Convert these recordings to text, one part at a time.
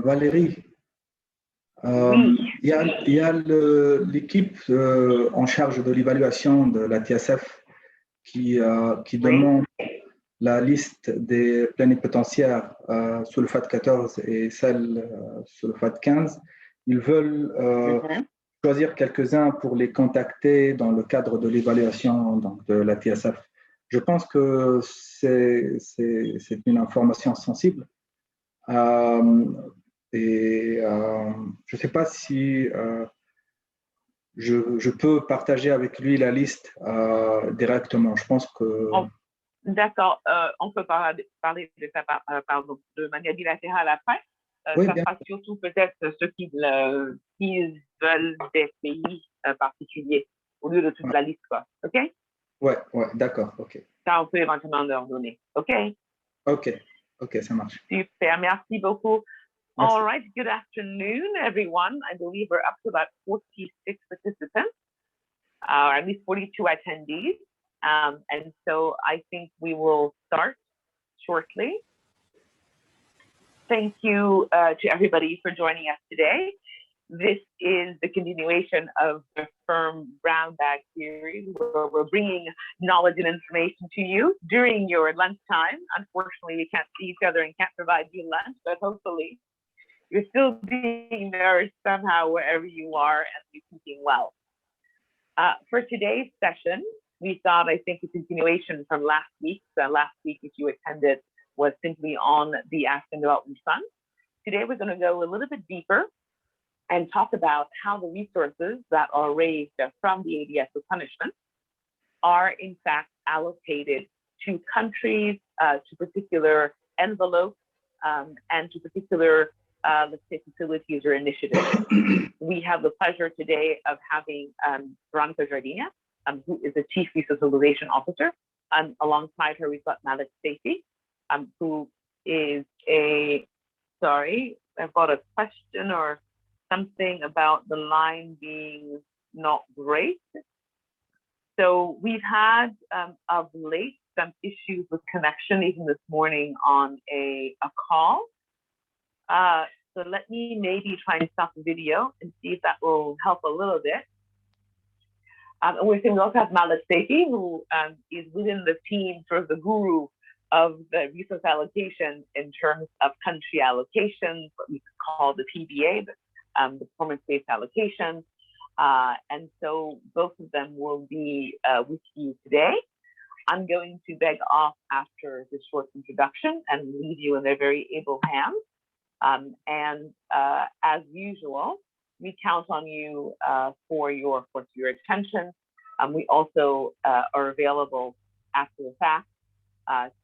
Valérie, Oui. il y a l'équipe en charge de l'évaluation de la TSF qui Oui. demande la liste des plénipotentiaires sous le FAT 14 et celle sous le FAT 15. Ils veulent choisir quelques-uns pour les contacter dans le cadre de l'évaluation de la TSF. Je pense que c'est une information sensible. Et je ne sais pas si je peux partager avec lui la liste directement. Je pense que... D'accord, on peut parler de ça de manière bilatérale après. Oui, ça bien. sera surtout peut-être ceux qui veulent des pays particuliers au lieu de toute la liste, quoi. OK? Ouais, d'accord, OK. Ça, on peut éventuellement leur donner. OK? OK, ça marche. Super, merci beaucoup. Merci. All right, good afternoon, everyone. I believe we're up to about 46 participants, or at least 42 attendees. And so I think we will start shortly. Thank you to everybody for joining us today. This is the continuation of the Firm Brown Bag series, where we're bringing knowledge and information to you during your lunchtime. Unfortunately, we can't see each other and can't provide you lunch, but hopefully you're still being nourished somehow wherever you are and you're keeping well. For today's session, we thought, I think, a continuation from last week. Last week, if you attended, was simply on the African Development Fund. Today, we're going to go a little bit deeper and talk about how the resources that are raised from the ADF replenishment are in fact allocated to countries, to particular envelopes, and to particular, let's say, facilities or initiatives. We have the pleasure today of having Veronica Jardina, who is the Chief Resource Mobilization Officer. Alongside her, we've got Malik Safi, who is sorry, I've got a question or something about the line being not great. So we've had of late some issues with connection, even this morning on a call. So let me maybe try and stop the video and see if that will help a little bit. And we also have Malik Safi, who is within the team, sort of the guru of the resource allocation in terms of country allocations, what we call the PBA, the performance-based allocation. And so both of them will be with you today. I'm going to beg off after this short introduction and leave you in their very able hands. As usual, we count on you for your attention. We also are available after the fact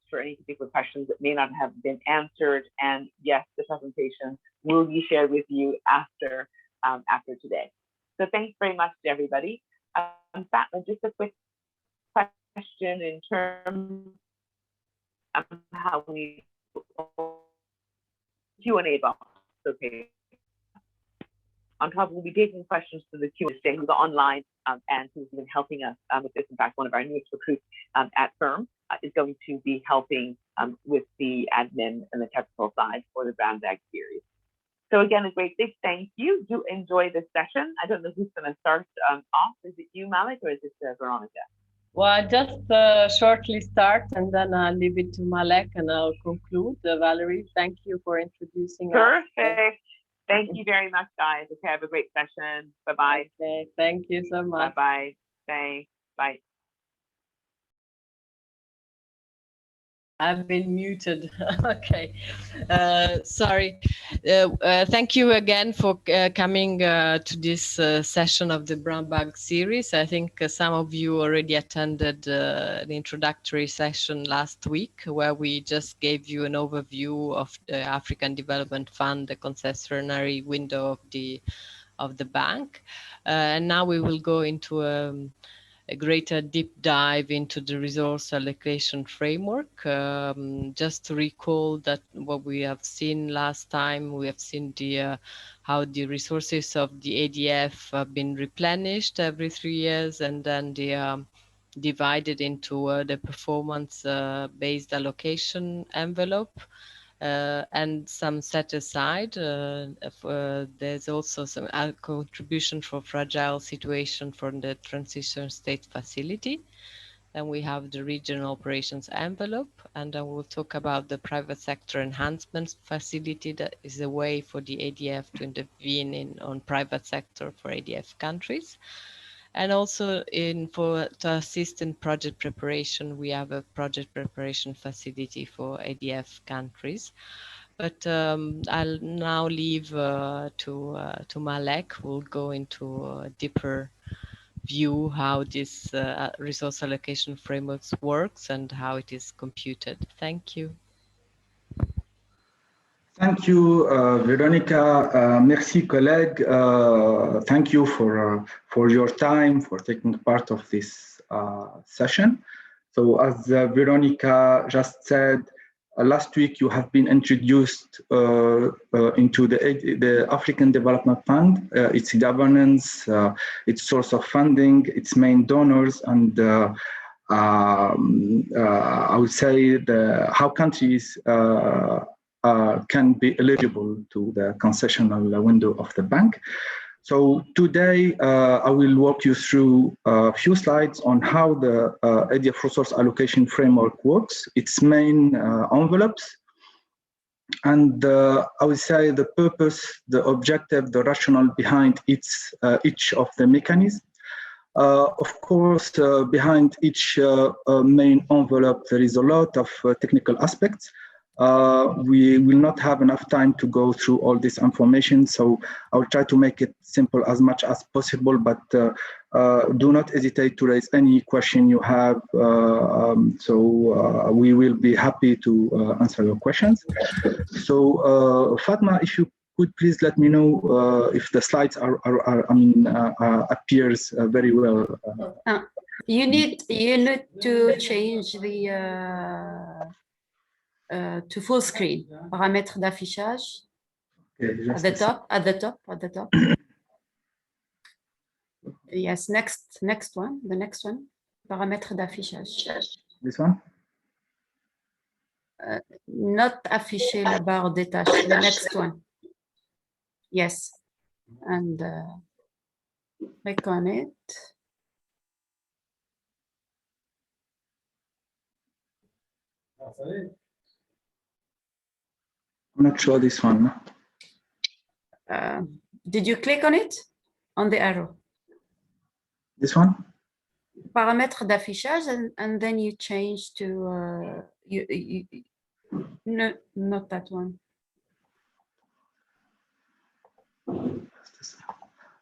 for any particular questions that may not have been answered. And yes, the presentation will be shared with you after today. So thanks very much to everybody. Fatma, just a quick question in terms of how we Q&A box. Okay. On top, we'll be taking questions to the Q&A who's online and who's been helping us with this. In fact, one of our newest recruits at Firm is going to be helping with the admin and the technical side for the Brown Bag series. So again, a great big thank you. Do enjoy this session. I don't know who's going to start off. Is it you, Malik, or is it Veronica? Well, I just shortly start, and then I'll leave it to Malek, and I'll conclude. Valerie, thank you for introducing us. Perfect. Thank you very much, guys. Okay, have a great session. Bye-bye. Okay, thank you so much. Bye-bye. Thanks. Bye. I've been muted. Okay, sorry. Thank you again for coming to this session of the Brown Bag series. I think some of you already attended the introductory session last week, where we just gave you an overview of the African Development Fund, the concessionary window of the bank. And now we will go into a greater deep dive into the resource allocation framework. Just to recall that what we have seen last time, we have seen how the resources of the ADF have been replenished every 3 years, and then they are divided into the performance-based allocation envelope. And some set aside. There's also some contribution for fragile situation from the transition state facility. Then we have the regional operations envelope, and then we'll talk about the private sector enhancement facility that is a way for the ADF to intervene on private sector for ADF countries. And also to assist in project preparation, we have a project preparation facility for ADF countries. But I'll now leave to Malek, who will go into a deeper view how this resource allocation framework works and how it is computed. Thank you. Thank you, Veronica. Merci, collègue. Thank you for your time, for taking part of this session. So as Veronica just said, last week you have been introduced into the African Development Fund, its governance, its source of funding, its main donors, and I would say how countries can be eligible to the concessional window of the bank. So today, I will walk you through a few slides on how the ADF resource allocation framework works, its main envelopes, and I would say the purpose, the objective, the rationale behind each of the mechanisms. Of course, behind each main envelope, there is a lot of technical aspects. We will not have enough time to go through all this information, so I will try to make it simple as much as possible, but do not hesitate to raise any question you have, so we will be happy to answer your questions. So Fatma, if you could please let me know if the slides appears very well. You need to change the to full screen. Paramètres d'affichage. Okay, at the top. Yes, next one, the next one. Paramètres d'affichage. This one? Not afficher la barre des tâches. The next one. Yes, and click on it. I'm not sure this one. Did you click on it? On the arrow? This one? Paramètres d'affichage, and then you change to no, not that one.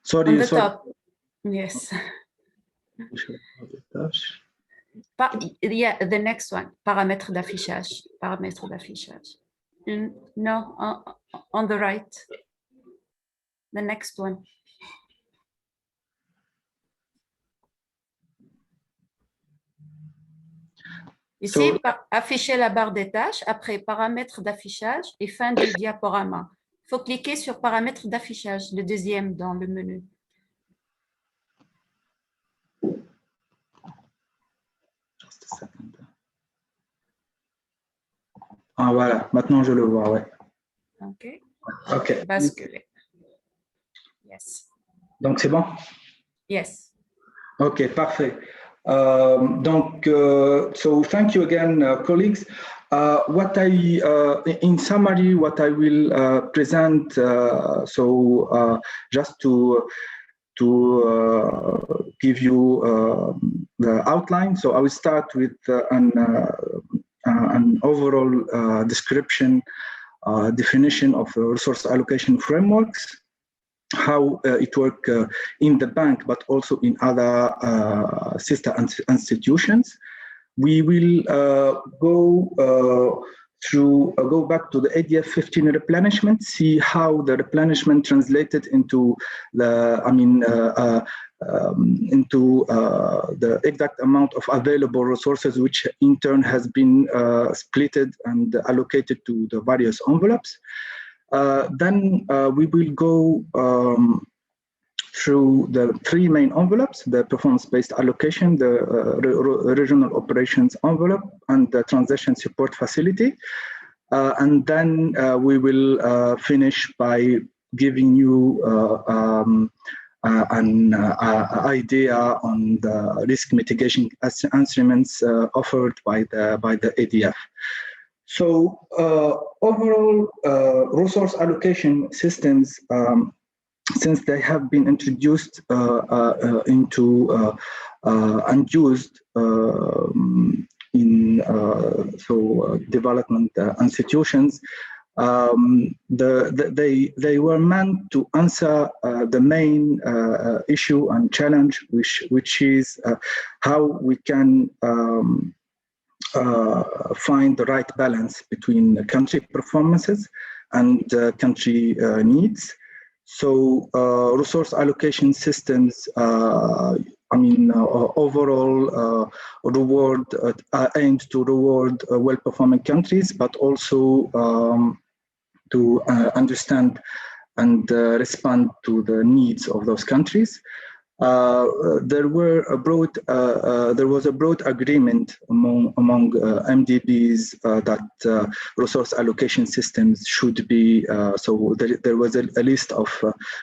Sorry, on the top. Yes. Yeah, the next one. Paramètres d'affichage. Paramètres d'affichage. No, on the right. The next one. Ici, afficher la barre des tâches, après paramètres d'affichage et fin du diaporama. Il faut cliquer sur paramètres d'affichage, le deuxième dans le menu. Just a second. Ah voilà, maintenant je le vois, ouais. OK. OK. Basculer. Yes. Donc c'est bon? Yes. OK, parfait. So thank you again, colleagues. In summary, what I will present, just to give you the outline. So I will start with an overall description, definition of resource allocation frameworks, how it works in the bank, but also in other sister institutions. We will go back to the ADF-15 replenishment, see how the replenishment translated into the, the exact amount of available resources, which in turn has been splitted and allocated to the various envelopes. Then we will go through the three main envelopes: the performance-based allocation, the regional operations envelope, and the transition support facility. And then we will finish by giving you an idea on the risk mitigation instruments offered by the ADF. So overall, resource allocation systems, since they have been introduced into and used in development institutions, they were meant to answer the main issue and challenge, which is how we can find the right balance between country performances and country needs. So resource allocation systems, overall aimed to reward well-performing countries, but also to understand and respond to the needs of those countries. there was a broad agreement among MDBs that resource allocation systems should be, so there was a list of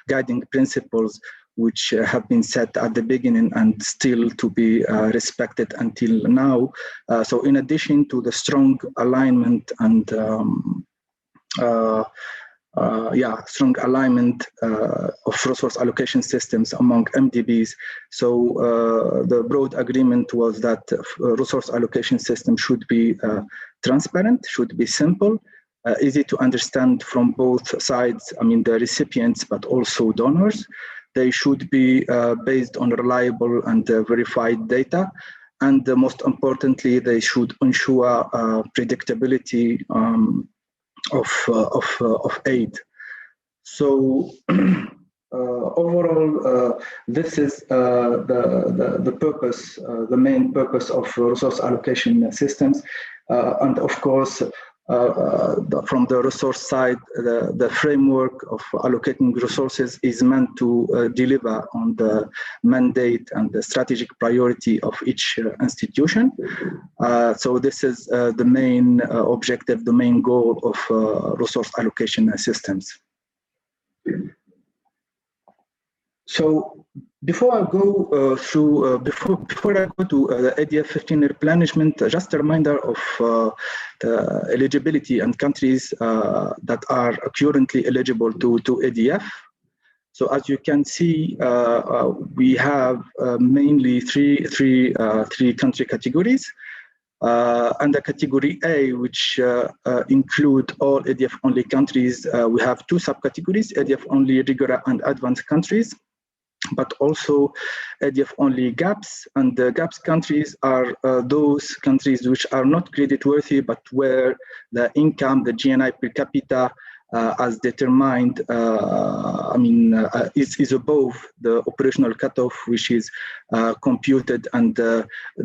guiding principles which have been set at the beginning and still to be respected until now. So in addition to the strong alignment and strong alignment of resource allocation systems among MDBs. So the broad agreement was that resource allocation system should be transparent, should be simple, easy to understand from both sides, I mean the recipients, but also donors. They should be based on reliable and verified data. And most importantly, they should ensure predictability of aid. So overall, this is the purpose, the main purpose of resource allocation systems. And of course, from the resource side, the framework of allocating resources is meant to deliver on the mandate and the strategic priority of each institution. So this is the main objective, the main goal of resource allocation systems. So before I go before I go to the ADF-15 replenishment, just a reminder of the eligibility and countries that are currently eligible to ADF. So as you can see, we have mainly three country categories. Under category A, which include all ADF-only countries, we have two subcategories: ADF-only regular and advanced countries, but also ADF-only gaps. And the gaps countries are those countries which are not creditworthy, but where the income, the GNI per capita, as determined, is above the operational cutoff, which is computed and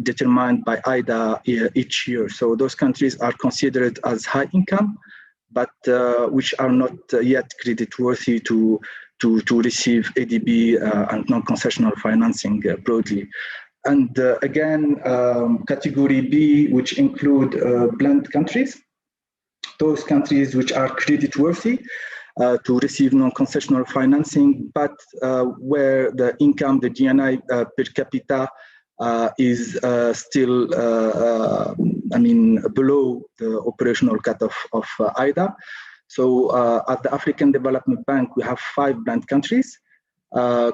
determined by IDA each year. So those countries are considered as high income, but which are not yet creditworthy to receive ADB and non-concessional financing broadly. And again, category B, which include blend countries, those countries which are creditworthy to receive non-concessional financing, but where the income, the GNI per capita is still, below the operational cutoff of IDA. So at the African Development Bank, we have 5 blend countries: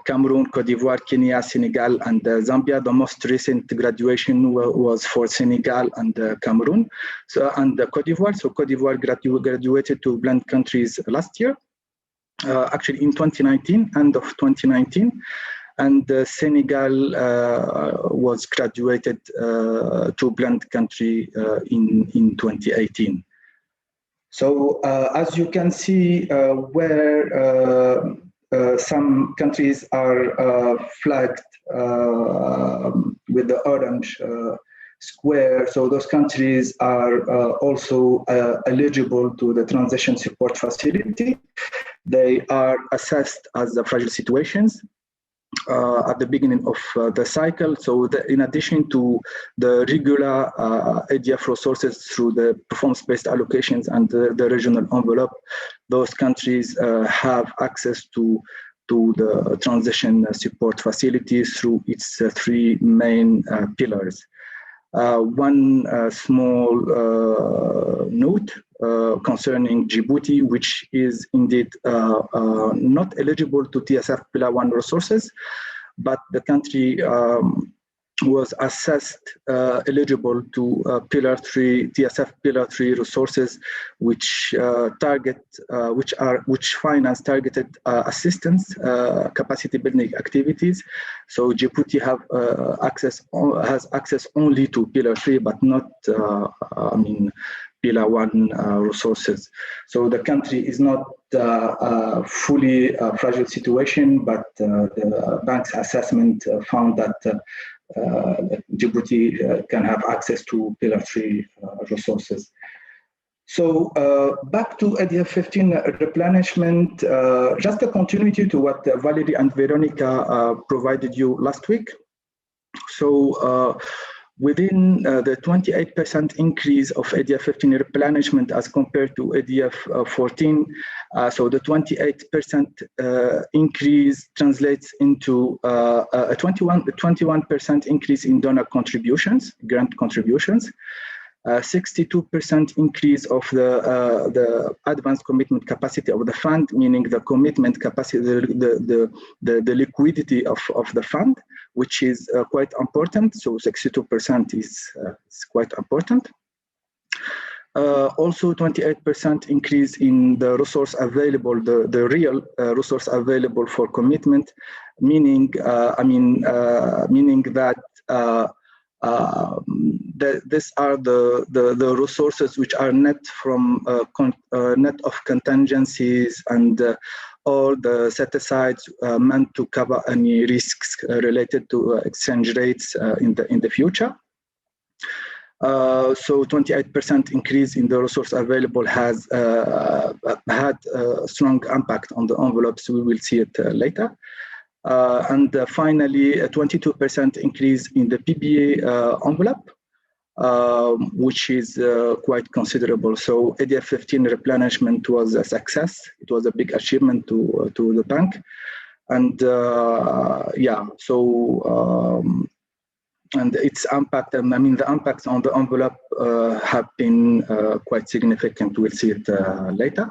Cameroon, Cote d'Ivoire, Kenya, Senegal, and Zambia. The most recent graduation was for Senegal and Cameroon. So and Cote d'Ivoire. So Cote d'Ivoire graduated to blend countries last year, actually in 2019, end of 2019. And Senegal was graduated to blend country in 2018. So as you can see, where some countries are flagged with the orange square, so those countries are also eligible to the transition support facility. They are assessed as the fragile situations at the beginning of the cycle. So in addition to the regular ADF resources through the performance-based allocations and the regional envelope, those countries have access to the transition support facilities through its 3 main pillars. One small note concerning Djibouti, which is indeed not eligible to TSF Pillar 1 resources, but the country was assessed eligible to TSF Pillar 3 resources, which finance targeted assistance, capacity building activities. So Djibouti has access only to Pillar 3, but not Pillar 1 resources. So the country is not fully fragile situation, but the bank's assessment found that Djibouti can have access to Pillar 3 resources. So back to ADF-15 replenishment, just a continuity to what Valerie and Veronica provided you last week. So within the 28% increase of ADF-15 replenishment as compared to ADF-14, so the 28% increase translates into a 21% increase in donor contributions, grant contributions, 62% increase of the advanced commitment capacity of the fund, meaning the commitment capacity, the liquidity of the fund, which is quite important. So 62% is quite important. Also 28% increase in the resource available, the real resource available for commitment, meaning meaning that these are the resources which are net from net of contingencies and all the set-asides meant to cover any risks related to exchange rates in the future. So 28% increase in the resource available has had a strong impact on the envelopes. We will see it later. And finally, a 22% increase in the PBA envelope, which is quite considerable. So ADF-15 replenishment was a success. It was a big achievement to the bank. And yeah, so and its impact, I mean, the impacts on the envelope have been quite significant. We'll see it later.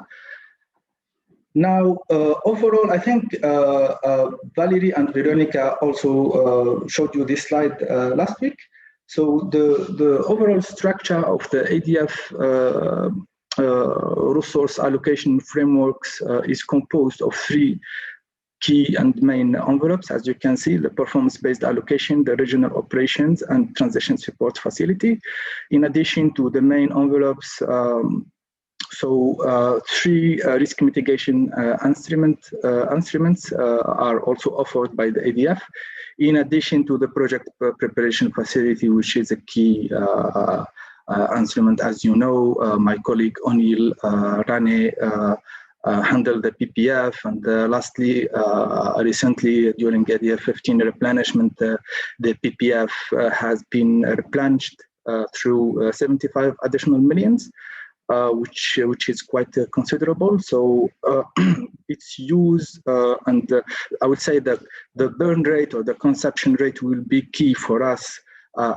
Now, overall, I think Valerie and Veronica also showed you this slide last week. So the overall structure of the ADF resource allocation frameworks is composed of three key and main envelopes, as you can see: the performance-based allocation, the regional operations, and transition support facility. In addition to the main envelopes, three risk mitigation instruments are also offered by the ADF, in addition to the project preparation facility, which is a key instrument. As you know, my colleague O'Neill Rane handled the PPF, and lastly, recently during ADF-15 replenishment, the PPF has been replenished through 75 additional millions. Which is quite considerable. So its use and I would say that the burn rate or the consumption rate will be key for us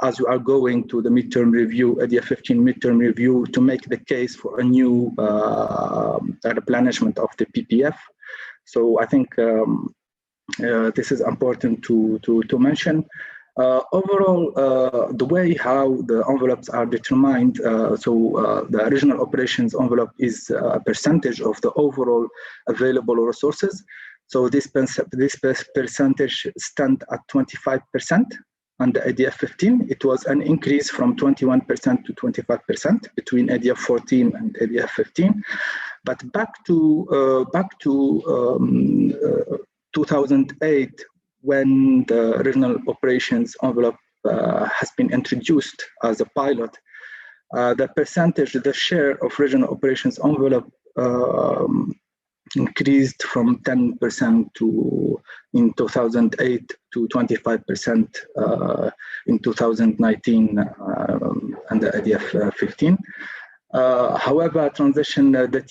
as we are going to the midterm review, ADF-15 midterm review, to make the case for a new replenishment of the PPF. So I think this is important to mention. Overall, the way how the envelopes are determined, the regional operations envelope is a percentage of the overall available resources. So this percentage stands at 25% on the ADF-15. It was an increase from 21% to 25% between ADF-14 and ADF-15. But back to 2008, when the regional operations envelope has been introduced as a pilot, the percentage, the share of regional operations envelope increased from 10% in 2008 to 25% in 2019 and the ADF-15. However, the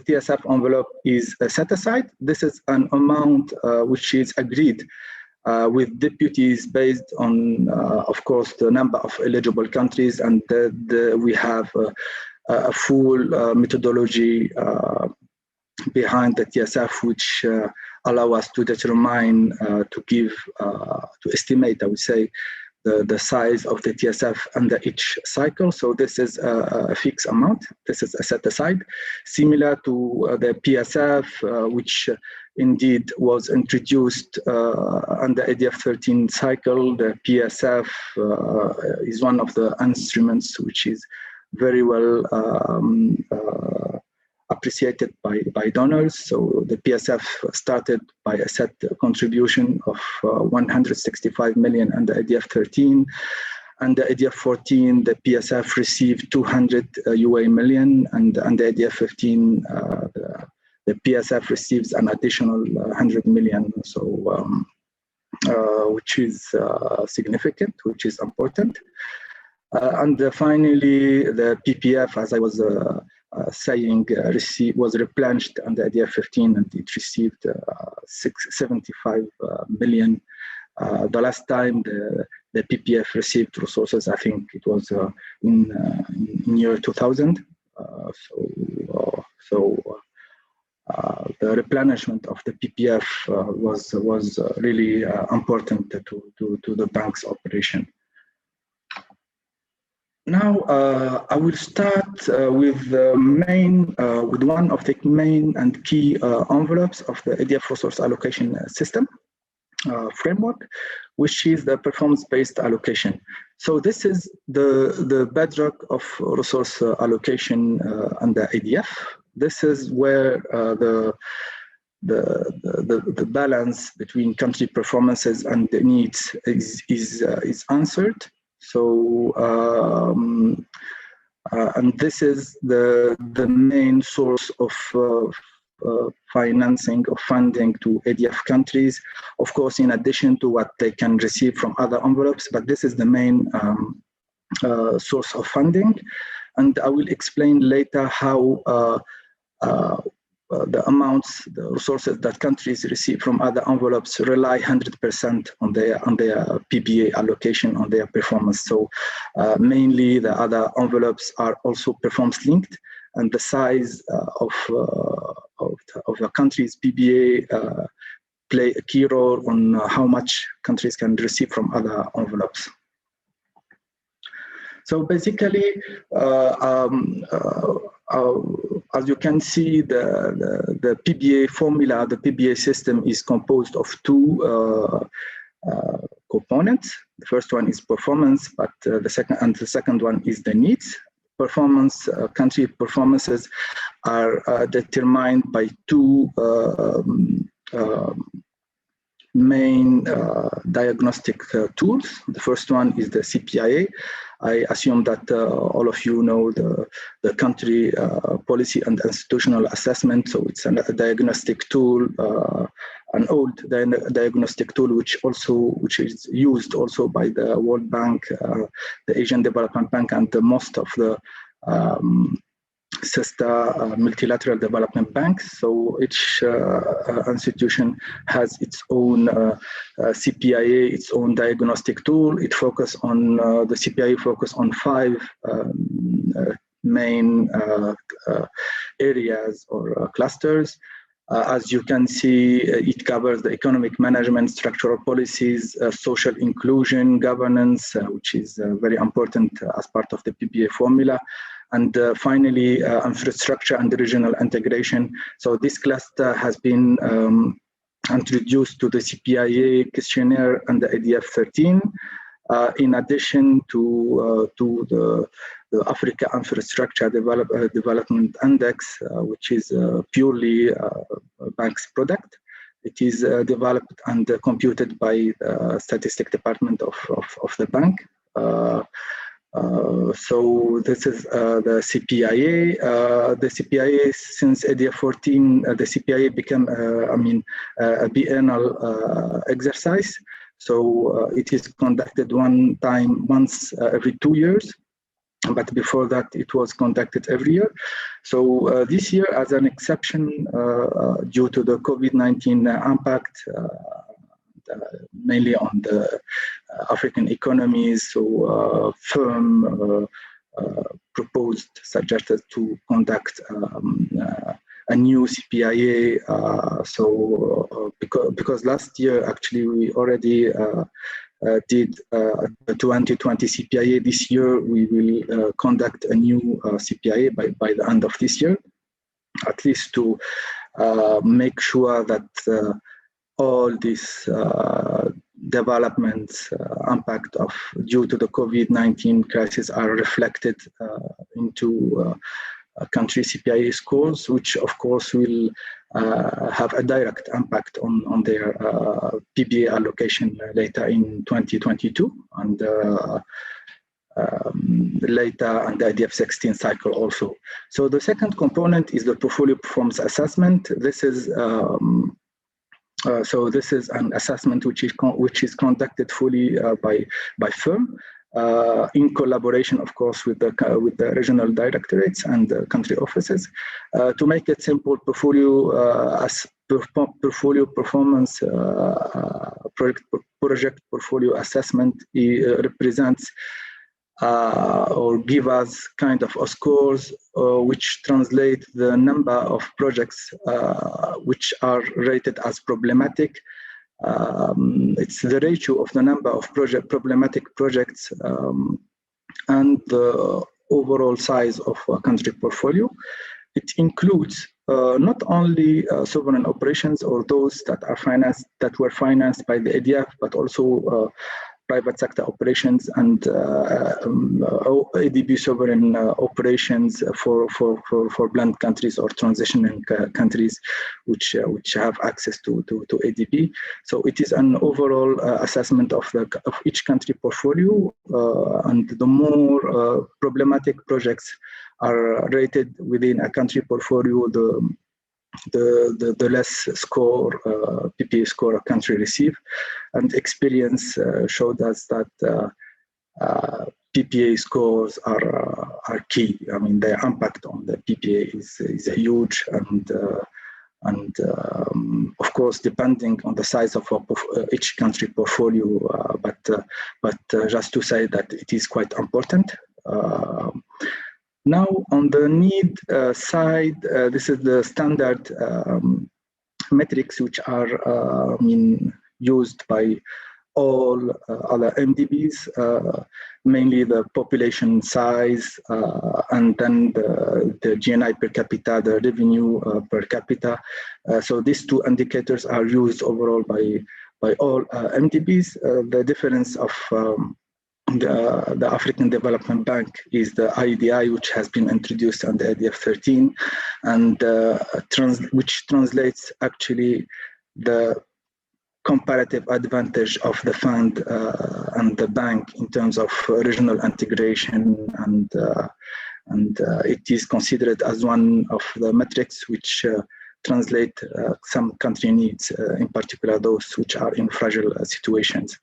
TSF envelope is set aside. This is an amount which is agreed with deputies based on, of course, the number of eligible countries, and we have a full methodology behind the TSF, which allow us to determine, to estimate, I would say, the size of the TSF under each cycle. So this is a fixed amount. This is a set aside, similar to the PSF, which indeed was introduced under ADF-13 cycle. The PSF is one of the instruments which is very well appreciated by donors. So the PSF started by a set contribution of 165 million under ADF-13. and the ADF-14, the PSF received 200 UA million, and the ADF-15, the PSF receives an additional 100 million. So, which is significant, which is important. And finally, the PPF, as I was saying, was replenished on the ADF-15, and it received 75 million. The last time the PPF received resources, I think it was in year 2000. The replenishment of the PPF was really important to the bank's operation. Now I will start with one of the main and key envelopes of the ADF resource allocation system framework, which is the performance-based allocation. So this is the bedrock of resource allocation under ADF. This is where the balance between country performances and the needs is answered. So and this is the main source of financing or funding to ADF countries, of course, in addition to what they can receive from other envelopes, but this is the main source of funding. And I will explain later how the amounts, the resources that countries receive from other envelopes rely 100% on their PBA allocation, on their performance. So mainly the other envelopes are also performance linked, and the size of the country's PBA play a key role on how much countries can receive from other envelopes. So basically, as you can see, the PBA formula, the PBA system is composed of two components. The first one is performance, but the second one is the needs. Performance, country performances are determined by two main diagnostic tools. The first one is the CPIA. I assume that all of you know the country policy and institutional assessment. So it's a diagnostic tool, an old diagnostic tool, which is used also by the World Bank, the Asian Development Bank, and most of the sister multilateral development banks. So each institution has its own CPIA, its own diagnostic tool. It focuses on the CPIA focus on 5 main areas or clusters. As you can see, it covers the economic management, structural policies, social inclusion, governance, which is very important as part of the PBA formula. And finally, infrastructure and regional integration. So this cluster has been introduced to the CPIA questionnaire and the ADF-13, in addition to the Africa Infrastructure Development Index, which is purely bank's product. It is developed and computed by the Statistics Department of the bank. So this is the CPIA. The CPIA, since ADF-14, the CPIA became, a biennial exercise. So it is conducted once every 2 years. But before that, it was conducted every year. So this year, as an exception, due to the COVID-19 impact, mainly on the African economies, so firm suggested to conduct a new CPIA. Because last year, actually, we already did the 2020 CPIA. This year, we will conduct a new CPIA by the end of this year, at least to make sure that all these developments impact due to the COVID-19 crisis are reflected into country CPIA scores, which of course will have a direct impact on their PBA allocation later in 2022. And later, and the ADF-16 cycle also. So the second component is the portfolio performance assessment. This is this is an assessment which is conducted fully by firm in collaboration, of course, with the regional directorates and the country offices. To make it simple, portfolio performance project portfolio assessment represents or give us kind of scores which translate the number of projects which are rated as problematic. It's the ratio of the number of problematic projects and the overall size of a country portfolio. It includes not only sovereign operations or those that were financed by the ADF, but also private sector operations and ADB sovereign operations for blend countries or transitioning countries which have access to ADB. So it is an overall assessment of each country portfolio, and the more problematic projects are rated within a country portfolio, the less score, PPA score a country receive. And experience showed us that PPA scores are key. I mean, their impact on the PPA is huge, and of course, depending on the size of each country portfolio, but just to say that it is quite important. Now, on the need side, this is the standard metrics which are used by all other MDBs, mainly the population size, and then the GNI per capita, the revenue per capita. So these two indicators are used overall by all MDBs. The difference of the African Development Bank is the IDI, which has been introduced under ADF-13, and which translates actually the comparative advantage of the fund and the bank in terms of regional integration, and it is considered as one of the metrics which translate some country needs, in particular those which are in fragile situations.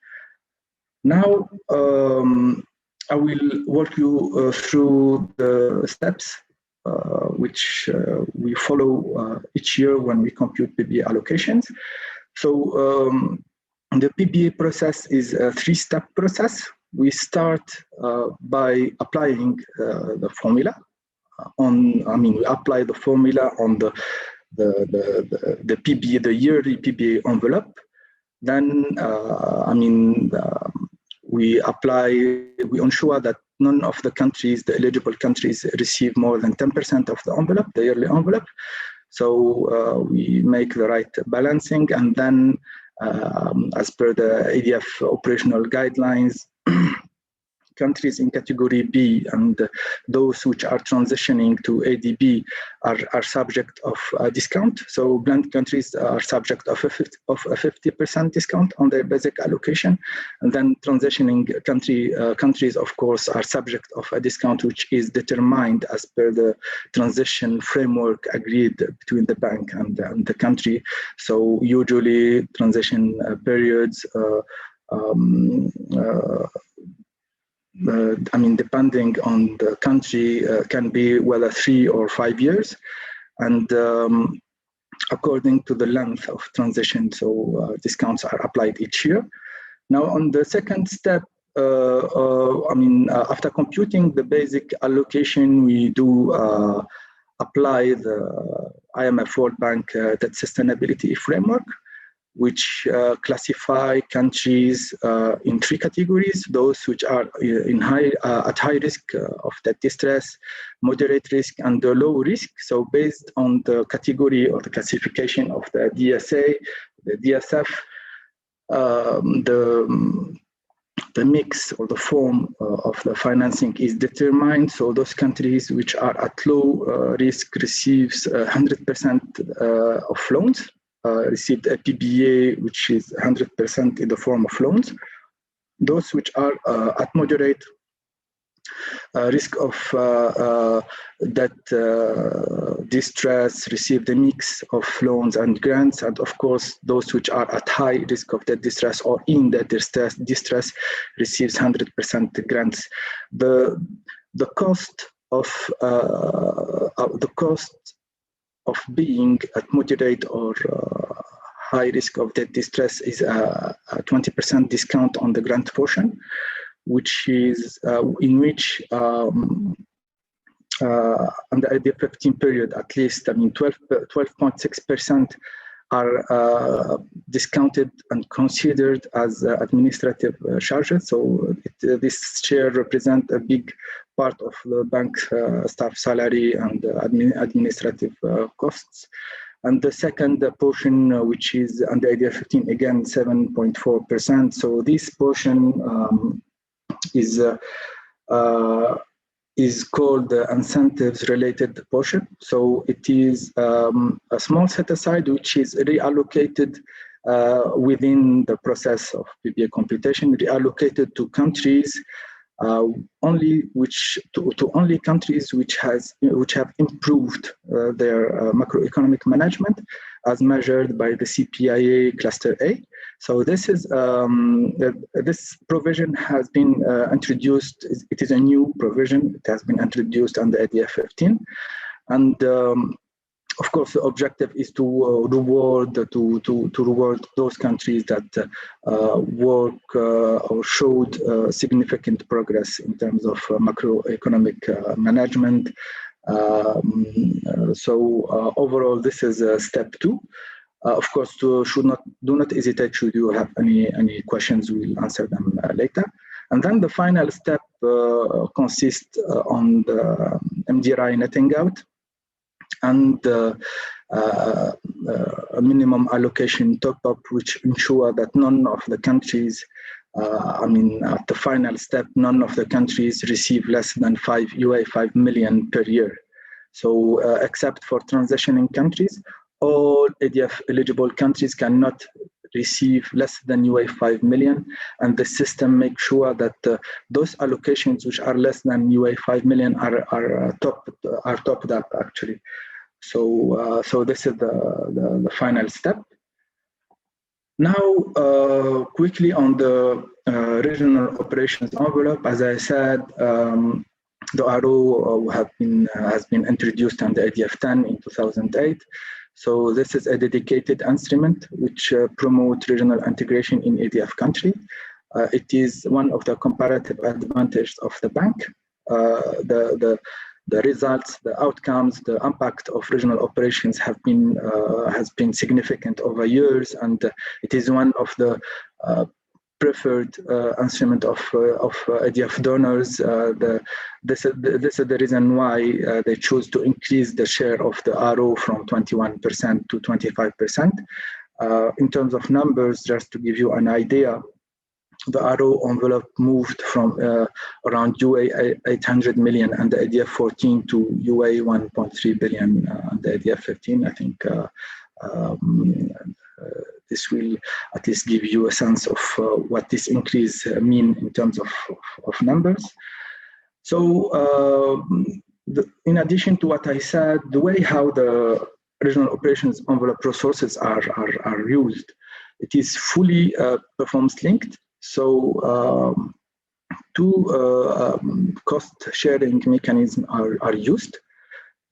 Now, I will walk you through the steps which we follow each year when we compute PBA allocations. So the PBA process is a three-step process. We start by applying the formula we apply the formula on the PBA, the yearly PBA envelope. Then, we ensure that none of the countries, the eligible countries, receive more than 10% of the envelope, the yearly envelope. So we make the right balancing, and then as per the ADF operational guidelines, countries in category B and those which are transitioning to ADB are subject of a discount. So blend countries are subject of a 50% discount on their basic allocation. And then transitioning countries, of course, are subject of a discount which is determined as per the transition framework agreed between the bank and the country. So usually transition periods depending on the country, can be whether 3 or 5 years, and according to the length of transition, so discounts are applied each year. Now, on the second step, after computing the basic allocation, we do apply the IMF World Bank Debt Sustainability Framework, which classify countries in 3 categories: those which are at high risk of debt distress, moderate risk, and the low risk. So based on the category or the classification of the DSA, the DSF, the mix or the form of the financing is determined. So those countries which are at low risk receives 100% of loans. Received a PBA, which is 100% in the form of loans. Those which are at moderate risk of debt distress receive the mix of loans and grants, and of course those which are at high risk of debt distress or in debt distress receives 100% grants. The cost of being at moderate or high risk of debt distress is a 20% discount on the grant portion, which is in which on the ADF-15 period, at least, 12.6% are discounted and considered as administrative charges. So this share represents a big part of the bank staff salary and administrative costs. And the second portion, which is under ADF-15, again, 7.4%. So this portion is called the incentives-related portion. So it is a small set-aside which is reallocated within the process of PBA computation, reallocated to countries only countries which have improved their macroeconomic management as measured by the CPIA cluster A. So this is this provision has been introduced. It is a new provision. It has been introduced under ADF-15, and of course, the objective is to reward those countries that work or showed significant progress in terms of macroeconomic management. Overall, this is step 2. Of course, do not hesitate should you have any questions. We'll answer them later. And then the final step consists on the MDRI netting out and a minimum allocation top-up, which ensure that none of the countries, at the final step, none of the countries receive less than $5 million per year. So except for transitioning countries, all ADF-eligible countries cannot receive less than $5 million, and the system makes sure that those allocations which are less than $5 million are topped up actually. So this is the final step. Now, quickly on the regional operations envelope, as I said, the RO has been introduced under ADF-10 in 2008. So this is a dedicated instrument which promotes regional integration in ADF country. It is one of the comparative advantages of the bank. The results, the outcomes, the impact of regional operations has been significant over years, and it is one of the preferred instrument of ADF donors. This is the reason why they choose to increase the share of the RO from 21% to 25%. In terms of numbers, just to give you an idea, the RO envelope moved from around $800 million under ADF-14 to $1.3 billion under ADF-15. I think this will at least give you a sense of what this increase mean in terms of numbers. So in addition to what I said, the way how the regional operations envelope resources are used, it is fully performance linked. So two cost sharing mechanisms are used.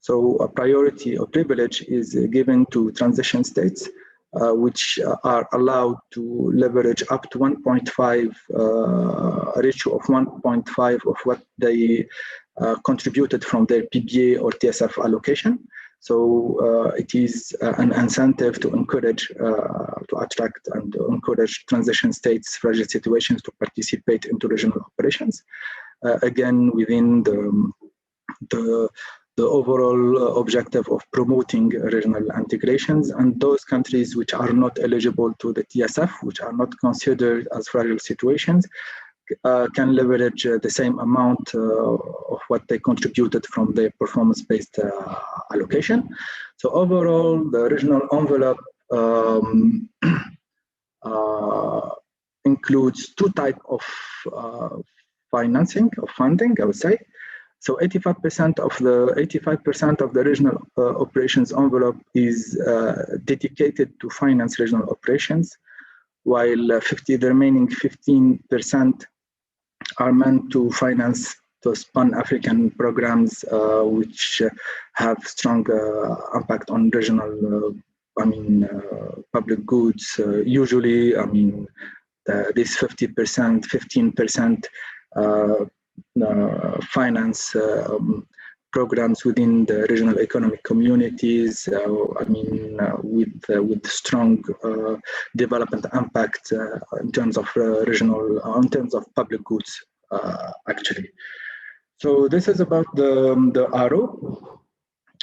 So a priority or privilege is given to transition states, which are allowed to leverage up to 1.5, a ratio of 1.5 of what they contributed from their PBA or TSF allocation. So it is an incentive to encourage, to attract and to encourage transition states, fragile situations to participate into regional operations. Again, within the overall objective of promoting regional integrations, and those countries which are not eligible to the TSF, which are not considered as fragile situations, can leverage the same amount of what they contributed from their performance-based allocation. So overall, the regional envelope includes two types of funding, I would say. So 85% of the regional operations envelope is dedicated to finance regional operations, while the remaining 15% are meant to finance those pan-African programs which have strong impact on regional, public goods. Usually, this 50%, 15% finance programs within the regional economic communities, with strong development impact in terms of in terms of public goods, actually. So this is about the arrow.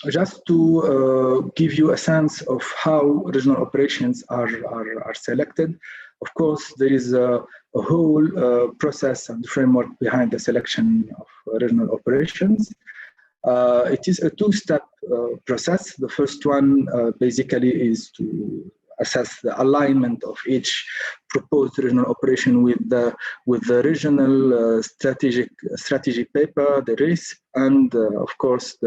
Just to give you a sense of how regional operations are selected. Of course, there is a whole process and framework behind the selection of regional operations. It is a two-step process. The first one basically is to assess the alignment of each proposed regional operation with the regional strategy paper, the RIS, and of course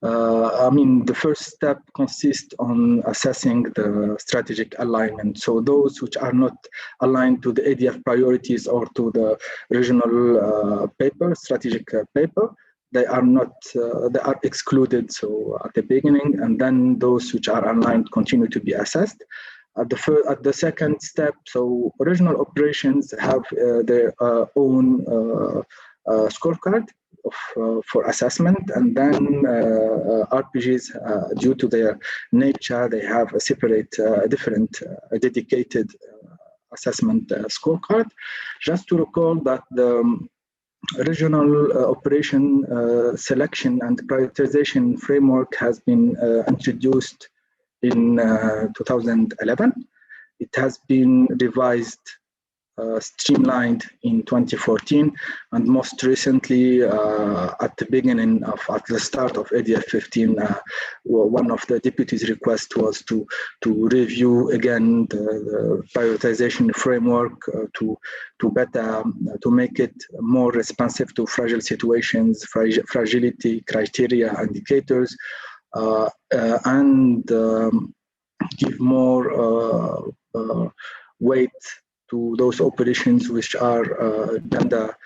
the first step consists on assessing the strategic alignment. So those which are not aligned to the ADF priorities or to the regional strategic paper, they are not, they are excluded. So at the beginning, and then those which are aligned continue to be assessed. At the second step, so regional operations have their own scorecard for assessment, and then RPGs, due to their nature, they have a separate, different, dedicated assessment scorecard. Just to recall that the regional operation selection and prioritization framework has been introduced in 2011. It has been revised, streamlined in 2014, and most recently at the start of ADF-15, one of the deputies' requests was to review again the prioritization framework to make it more responsive to fragile situations, fragility criteria, indicators, and give more weight to those operations which are gender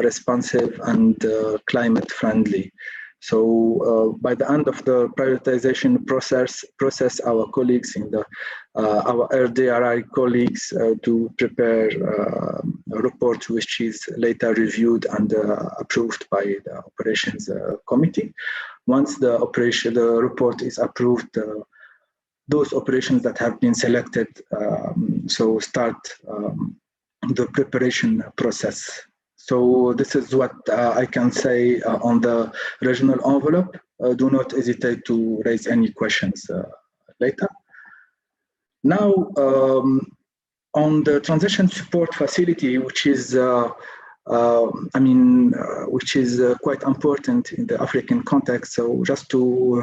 responsive and climate friendly. So by the end of the prioritization process, our colleagues in our RDRI colleagues to prepare a report which is later reviewed and approved by the operations committee. Once the report is approved, those operations that have been selected, so start the preparation process. So this is what I can say on the regional envelope. Do not hesitate to raise any questions later. Now, on the transition support facility, which is which is quite important in the African context. So just to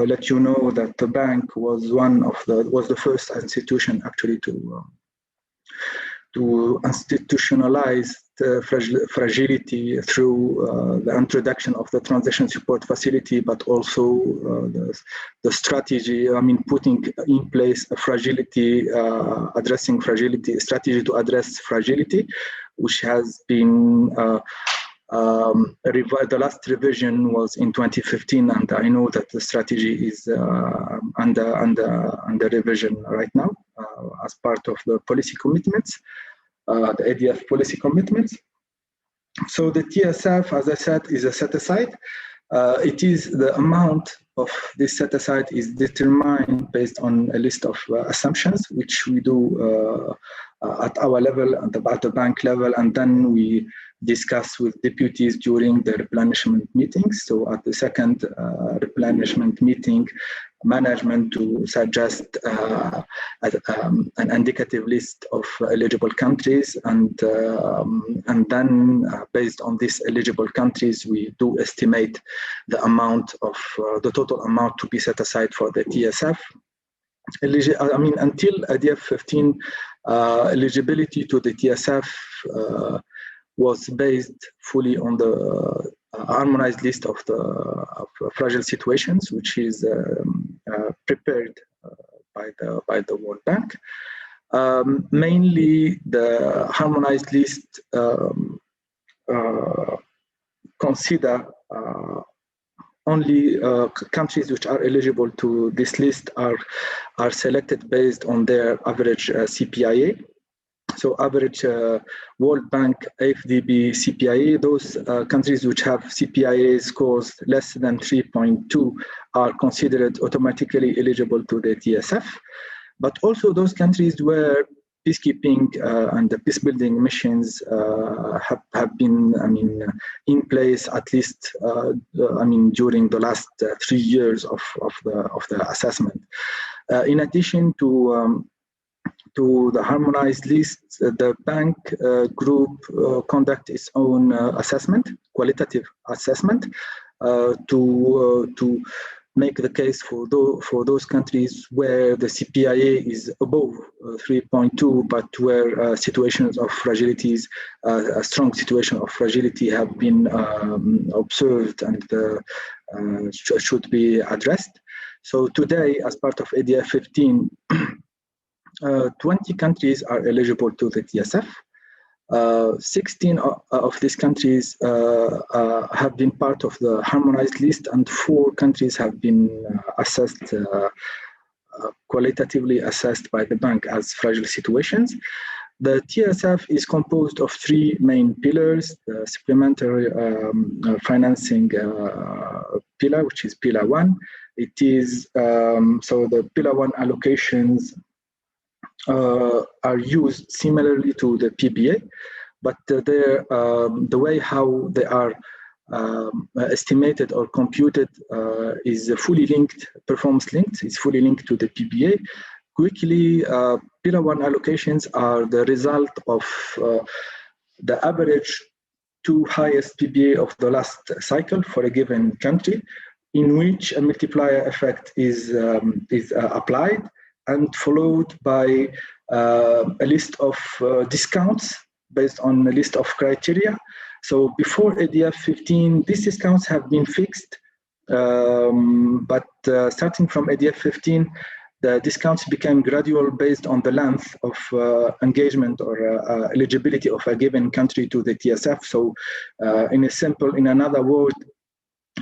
let you know that the bank was the first institution actually to institutionalize the fragility through the introduction of the transition support facility, but also the strategy, putting in place a fragility, addressing fragility, strategy to address fragility, which has been the last revision was in 2015, and I know that the strategy is under revision right now as part of the policy commitments, the ADF policy commitments. So the TSF, as I said, is a set-aside. It is the amount of this set-aside is determined based on a list of assumptions, which we do at our level and at the bank level, and then we discuss with deputies during the replenishment meetings. So at the second replenishment meeting, management to suggest an indicative list of eligible countries, and then based on these eligible countries, we do estimate the amount of the total amount to be set aside for the TSF. Until ADF-15, eligibility to the TSF was based fully on the harmonized list of fragile situations, which is prepared by the World Bank. Mainly, the harmonized list consider only countries which are eligible to this list are selected based on their average CPIA. So average World Bank AFDB CPIA, those countries which have CPIA scores less than 3.2 are considered automatically eligible to the TSF. But also those countries where peacekeeping and the peacebuilding missions have been, in place at least, during the last 3 years of the assessment. In addition to the harmonized list, the bank group conduct its own assessment, qualitative assessment, to make the case for those countries where the CPIA is above 3.2, but where situations of fragilities, a strong situation of fragility have been observed and should be addressed. So today, as part of ADF-15, 20 countries are eligible to the TSF. 16 of these countries have been part of the harmonized list, and 4 countries have been assessed, qualitatively assessed by the bank as fragile situations. The TSF is composed of 3 main pillars: the supplementary financing pillar, which is pillar 1. It is so the pillar 1 allocations are used similarly to the PBA, but the way how they are estimated or computed is fully linked, performance linked, is fully linked to the PBA. Quickly, pillar 1 allocations are the result of the average 2 highest PBA of the last cycle for a given country, in which a multiplier effect is applied, and followed by a list of discounts based on a list of criteria. So before ADF-15, these discounts have been fixed, but starting from ADF-15, the discounts became gradual based on the length of engagement or eligibility of a given country to the TSF. So in another word,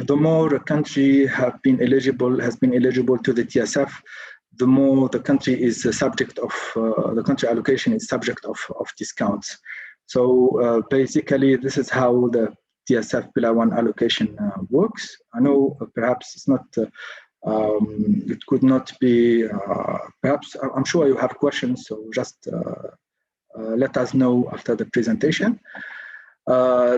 the more a country has been eligible to the TSF, the more the country is subject of, the country allocation is subject of discounts. So basically, this is how the TSF Pillar 1 allocation works. I know perhaps it's not, it could not be, perhaps, I'm sure you have questions, so just let us know after the presentation.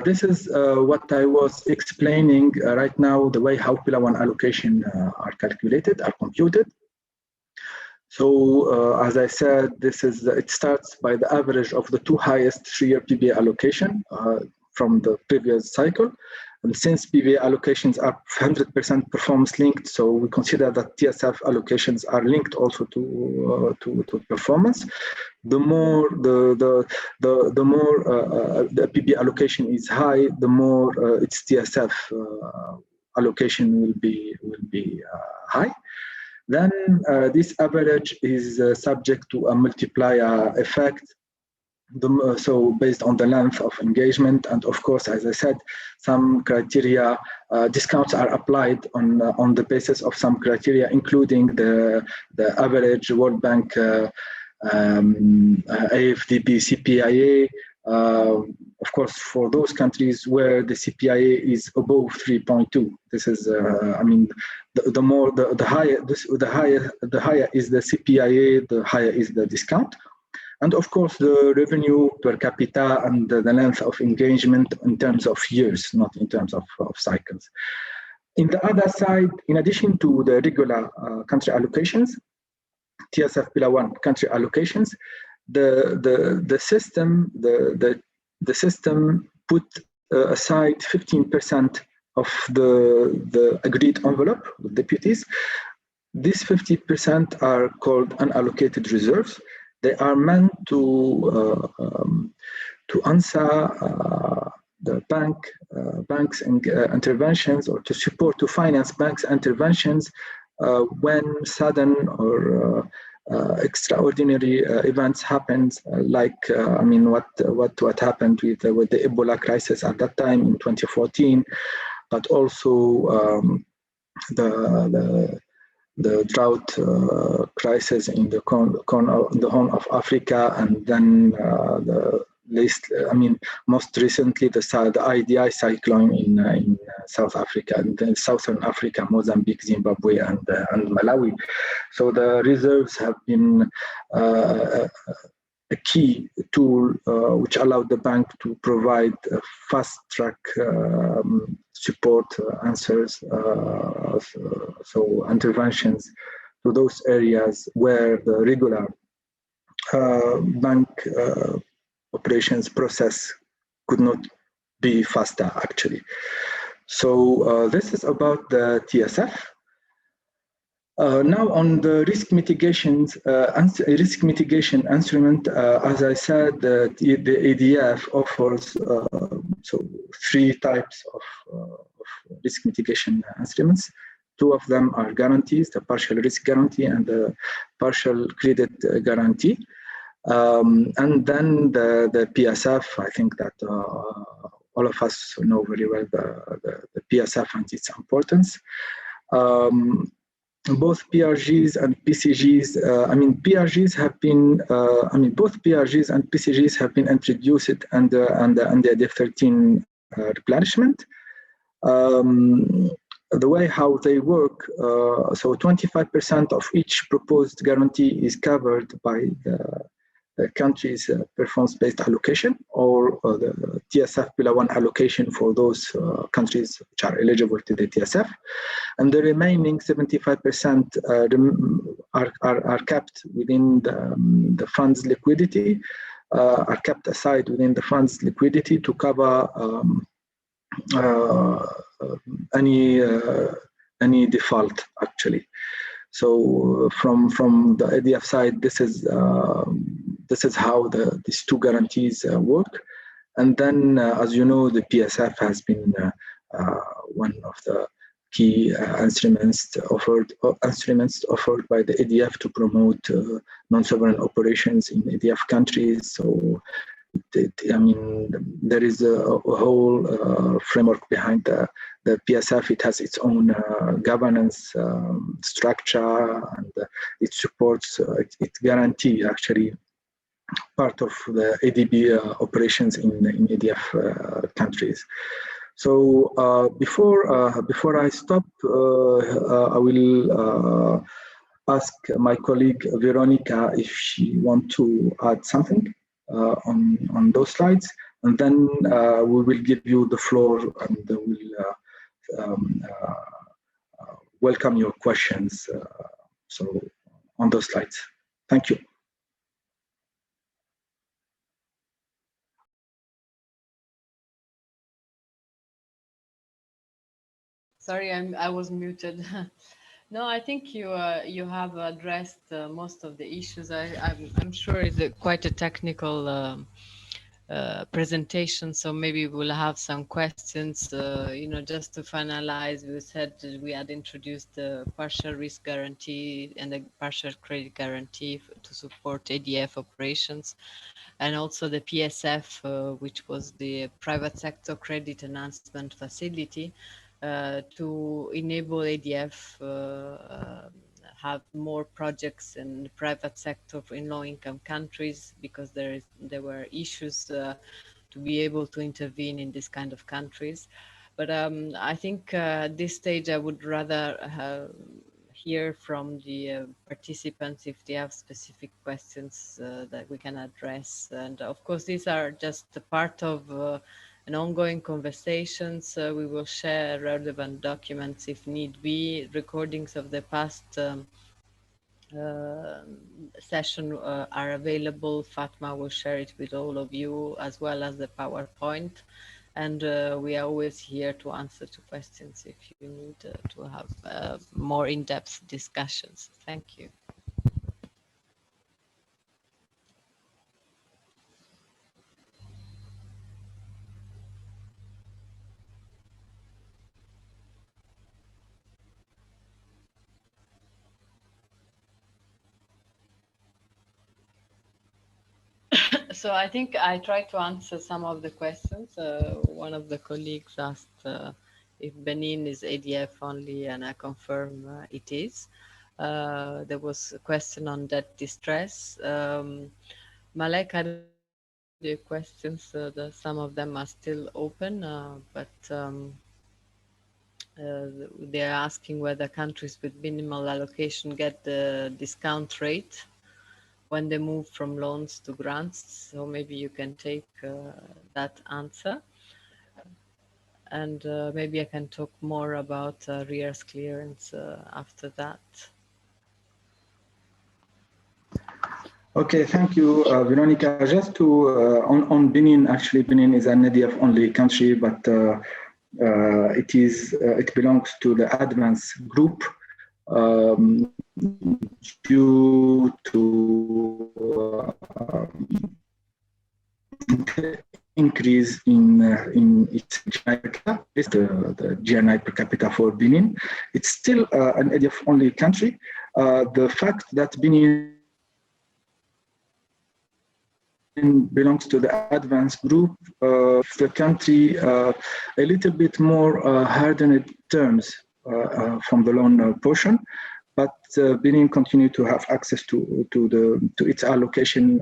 This is what I was explaining right now, the way how Pillar 1 allocation are calculated, are computed. So as I said, it starts by the average of the 2 highest 3-year PBA allocation from the previous cycle. And since PBA allocations are 100% performance linked, so we consider that TSF allocations are linked also to performance. The more the PBA allocation is high, the more its TSF allocation will be high. Then this average is subject to a multiplier effect, so based on the length of engagement, and of course, as I said, some criteria, discounts are applied on the basis of some criteria, including the average World Bank AFDB CPIA. Of course, for those countries where the CPIA is above 3.2, this is, the higher is the CPIA, the higher is the discount. And of course, the revenue per capita and the length of engagement in terms of years, not in terms of cycles. In the other side, in addition to the regular country allocations, TSF Pillar 1 country allocations, the system put aside 15% of the agreed envelope with deputies. These 50% are called unallocated reserves. They are meant to to answer the banks and interventions, or to support, to finance banks interventions when sudden or extraordinary events happens, like I mean, what happened with the Ebola crisis at that time in 2014, but also the drought crisis in the Horn of Africa, and then most recently the IDI cyclone in South Africa, and then Southern Africa, Mozambique, Zimbabwe, and Malawi. So the reserves have been a key tool which allowed the bank to provide fast-track support answers, so interventions to those areas where the regular bank operations process could not be faster, actually. So this is about the TSF. Now on the risk mitigation instrument, as I said, the ADF offers so 3 types of risk mitigation instruments. 2 of them are guarantees: the partial risk guarantee and the partial credit guarantee. And then the PSF, I think that all of us know very well the PSF and its importance. Both PRGs and PCGs, PRGs have been, both PRGs and PCGs have been introduced under the ADF-15 replenishment. The way how they work, so 25% of each proposed guarantee is covered by the country's performance-based allocation, or the TSF Pillar 1 allocation for those countries which are eligible to the TSF. And the remaining 75% are kept within the fund's liquidity, are kept aside within the fund's liquidity to cover any default, actually. So from the ADF side, this is how these 2 guarantees work. And then, as you know, the PSF has been one of the key instruments offered by the ADF to promote non-sovereign operations in ADF countries. So there is a whole framework behind the PSF. It has its own governance structure, and it supports, it guarantees actually part of the ADB operations in ADF countries. So before I stop, I will ask my colleague Veronica if she wants to add something on those slides, and then we will give you the floor, and we'll welcome your questions. So on those slides. Thank you. Sorry, I was muted. No, I think you have addressed most of the issues. I'm sure it's quite a technical presentation, so maybe we'll have some questions. Just to finalize, we said we had introduced the partial risk guarantee and the partial credit guarantee to support ADF operations, and also the PSF, which was the private sector credit enhancement facility, to enable ADF have more projects in the private sector in low-income countries, because there were issues to be able to intervene in this kind of countries. But I think at this stage I would rather hear from the participants if they have specific questions that we can address. And of course, these are just a part of an ongoing conversations. We will share relevant documents if need be. Recordings of the past session are available. Fatma will share it with all of you, as well as the PowerPoint. And we are always here to answer to questions if you need to have more in-depth discussions. Thank you. So I think I tried to answer some of the questions. One of the colleagues asked if Benin is ADF only, and I confirm it is. There was a question on debt distress. Malek, I don't know the questions, some of them are still open, but they're asking whether countries with minimal allocation get the discount rate when they move from loans to grants. So maybe you can take that answer. And maybe I can talk more about arrears clearance after that. Okay, thank you, Veronica. Just to, on Benin, actually Benin is an ADF only country, but it belongs to the advanced group due to increase in its GNI per capita, the GNI per capita for Benin. It's still an ADF only country. The fact that Benin belongs to the advanced group, the country a little bit more hardened terms from the loan portion, but Benin continue to have access to its allocation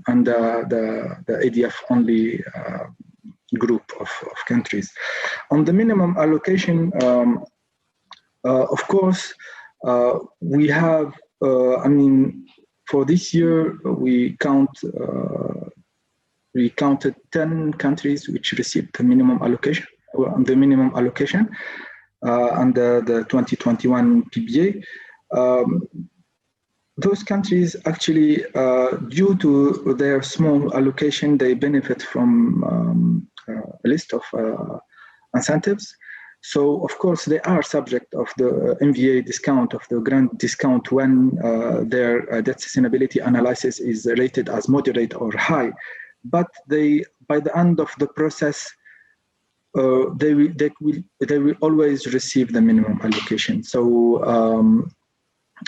under the ADF only group of countries. On the minimum allocation, of course, we have, I mean, for this year, we counted 10 countries which received the minimum allocation, under the 2021 PBA. Those countries actually, due to their small allocation, they benefit from a list of incentives. So, of course, they are subject of the MVA discount, of the grant discount, when their debt sustainability analysis is rated as moderate or high. But they, by the end of the process, they will always receive the minimum allocation. So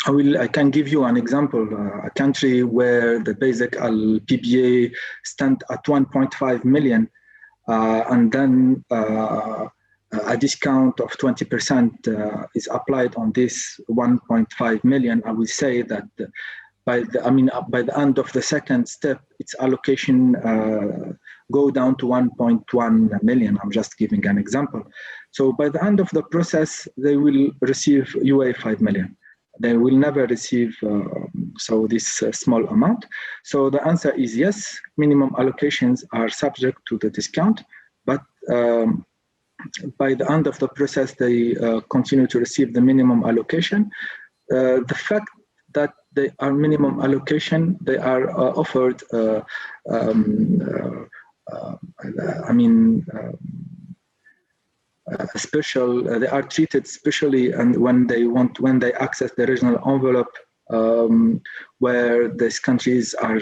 I can give you an example. A country where the basic PBA stand at 1.5 million, and then a discount of 20% is applied on this 1.5 million. I will say that by the end of the second step, its allocation go down to 1.1 million. I'm just giving an example. So by the end of the process, they will receive UA 5 million. They will never receive this small amount. So the answer is yes, minimum allocations are subject to the discount, but by the end of the process, they continue to receive the minimum allocation. The fact that they are minimum allocation, they are offered, special. They are treated specially, and when they access the regional envelope, where these countries are.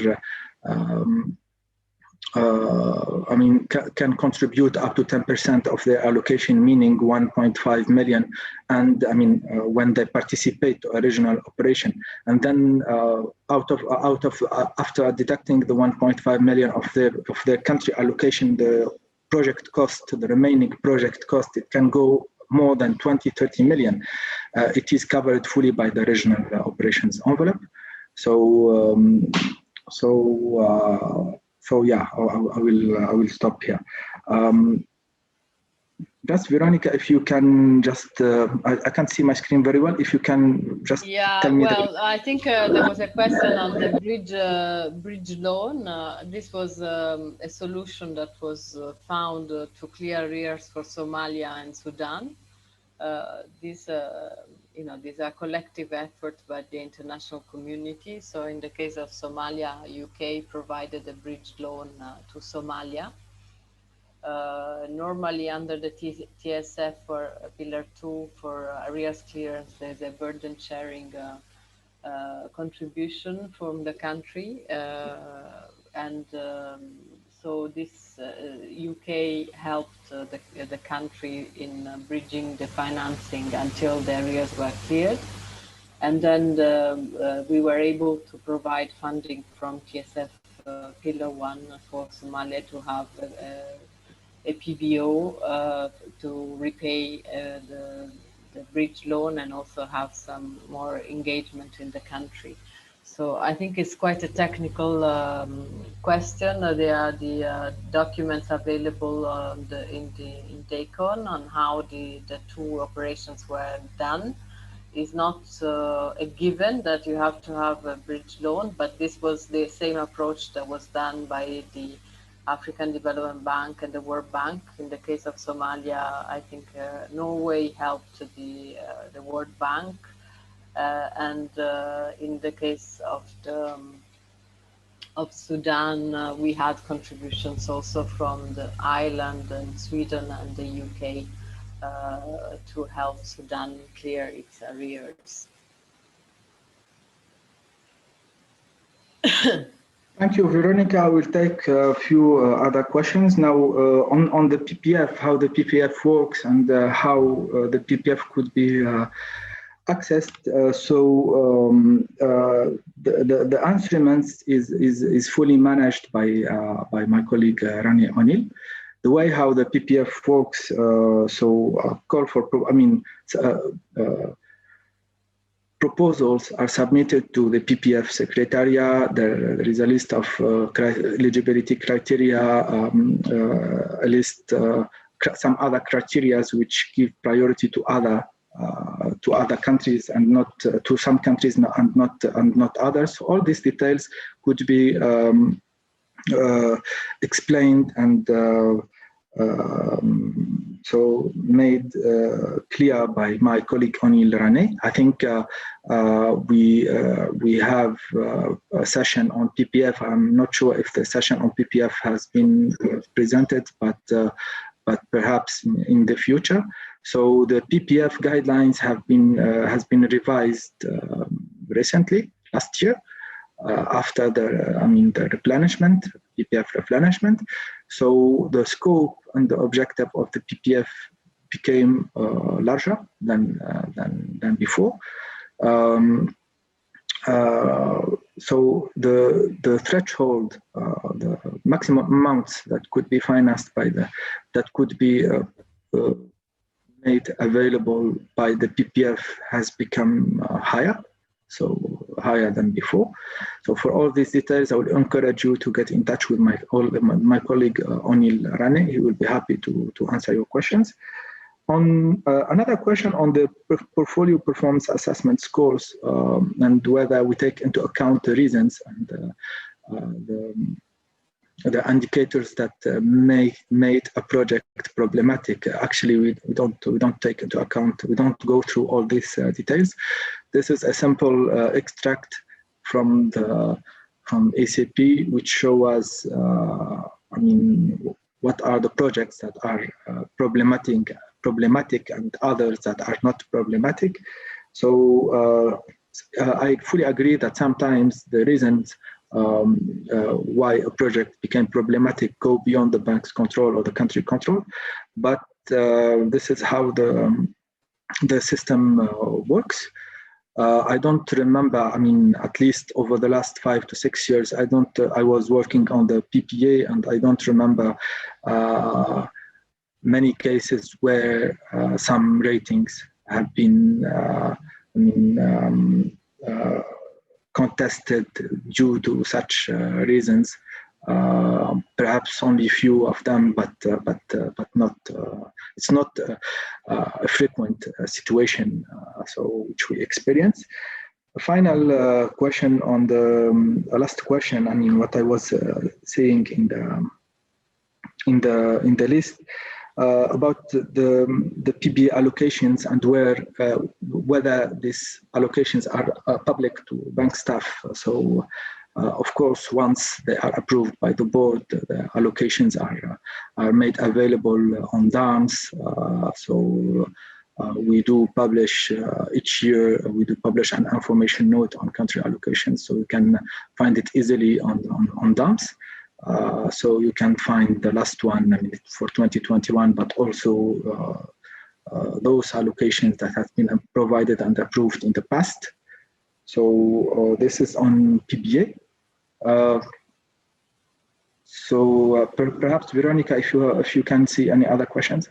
Can contribute up to 10% of their allocation, meaning 1.5 million, and when they participate to a regional operation, and then after deducting the 1.5 million of their country allocation, the project cost, the remaining project cost, it can go more than 20-30 million. It is covered fully by the regional operations envelope. So yeah, I will stop here. Just Veronica, if you can just, I can't see my screen very well. If you can just tell me. Well, I think there was a question on the bridge loan. This was a solution that was found to clear arrears for Somalia and Sudan. These are collective efforts by the international community. So in the case of Somalia, UK provided a bridge loan to Somalia. Normally under the TSF for Pillar 2 for arrears clearance, there's a burden sharing contribution from the country. So this UK helped the country in bridging the financing until the arrears were cleared. And then we were able to provide funding from TSF Pillar 1 for Somalia to have a PBO to repay the bridge loan and also have some more engagement in the country. So I think it's quite a technical question. There are the documents available in DACON on how the two operations were done. It's not a given that you have to have a bridge loan, but this was the same approach that was done by the African Development Bank and the World Bank. In the case of Somalia, I think Norway helped the World Bank, and in the case of Sudan, we had contributions also from the Ireland and Sweden and the UK to help Sudan clear its arrears. Thank you, Veronica. I will take a few other questions now on the PPF, how the PPF works and how the PPF could be accessed. The instruments is fully managed by my colleague Rani O'Neill. The way how the PPF works, call for, proposals are submitted to the PPF Secretariat. There is a list of eligibility criteria, a list, some other criteria which give priority to other countries and not to some countries and not others. All these details could be explained and so made clear by my colleague O'Neill Rane. I think we have a session on PPF. I'm not sure if the session on PPF has been presented, but perhaps in the future. So the PPF guidelines have been has been revised recently, last year, after the replenishment, PPF replenishment. So the scope and the objective of the PPF became larger than before. So the threshold, the maximum amounts that could be financed that could be made available by the PPF has become higher. So higher than before. So for all these details, I would encourage you to get in touch with my colleague O'Neill Rane. He will be happy to answer your questions. On another question on the portfolio performance assessment scores and whether we take into account the reasons and the indicators that made a project problematic. Actually, we don't take into account. We don't go through all these details. This is a simple extract from ACP, which show us, what are the projects that are problematic and others that are not problematic. So I fully agree that sometimes the reasons why a project became problematic go beyond the bank's control or the country control, but this is how the system works. I don't remember, at least over the last 5 to 6 years, I was working on the PPA, and I don't remember many cases where some ratings have been contested due to such reasons. Perhaps only few of them, but not. It's not a frequent situation, which we experience. A final question on the last question. What I was saying in the list about the PBA allocations and whether these allocations are public to bank staff. So. Of course, once they are approved by the board, the allocations are made available on DARMS. We do publish each year. We do publish an information note on country allocations, so you can find it easily on DARMS. So you can find the last one for 2021, but also those allocations that have been provided and approved in the past. So this is on PBA. So perhaps Veronica, if you can see any other questions.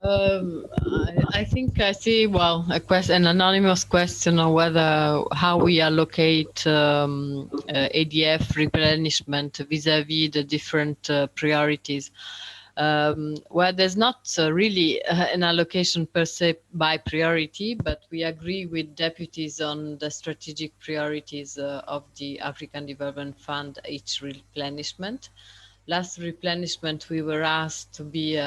I think I see, well, an anonymous question on whether how we allocate ADF replenishment vis-a-vis the different priorities. Well, there's not really an allocation per se by priority, but we agree with deputies on the strategic priorities of the African Development Fund, each replenishment. Last replenishment, we were asked to be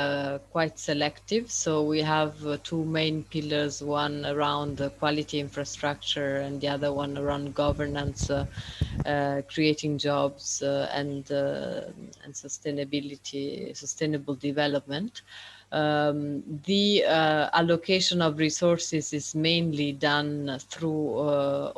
quite selective. So we have two main pillars, one around quality infrastructure and the other one around governance, creating jobs and sustainability, sustainable development. The allocation of resources is mainly done through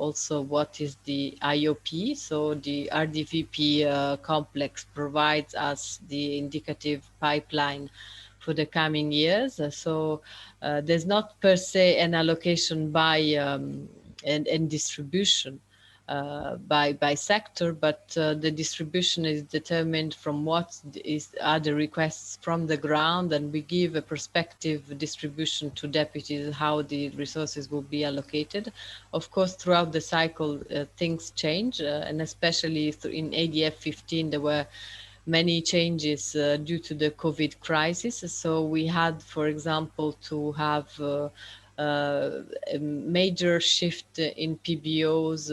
also what is the IOP. So the RDVP complex provides us the indicative pipeline for the coming years. So there's not per se an allocation by and distribution by sector, but the distribution is determined from what are the requests from the ground, and we give a prospective distribution to deputies how the resources will be allocated. Of course, throughout the cycle, things change, and especially in ADF-15, there were many changes due to the COVID crisis. So we had, for example, to have a major shift in PBOs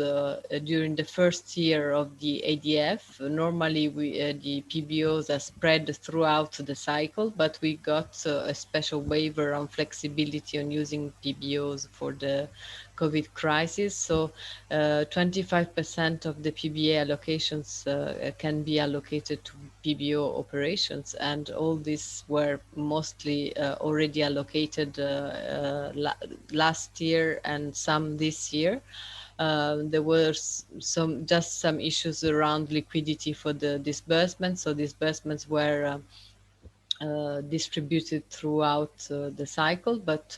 during the first year of the ADF. Normally, the PBOs are spread throughout the cycle, but we got a special waiver on flexibility on using PBOs for the COVID crisis. So 25% of the PBA allocations can be allocated to PBO operations, and all these were mostly already allocated last year and some this year. There were some issues around liquidity for the disbursements. So disbursements were distributed throughout the cycle, but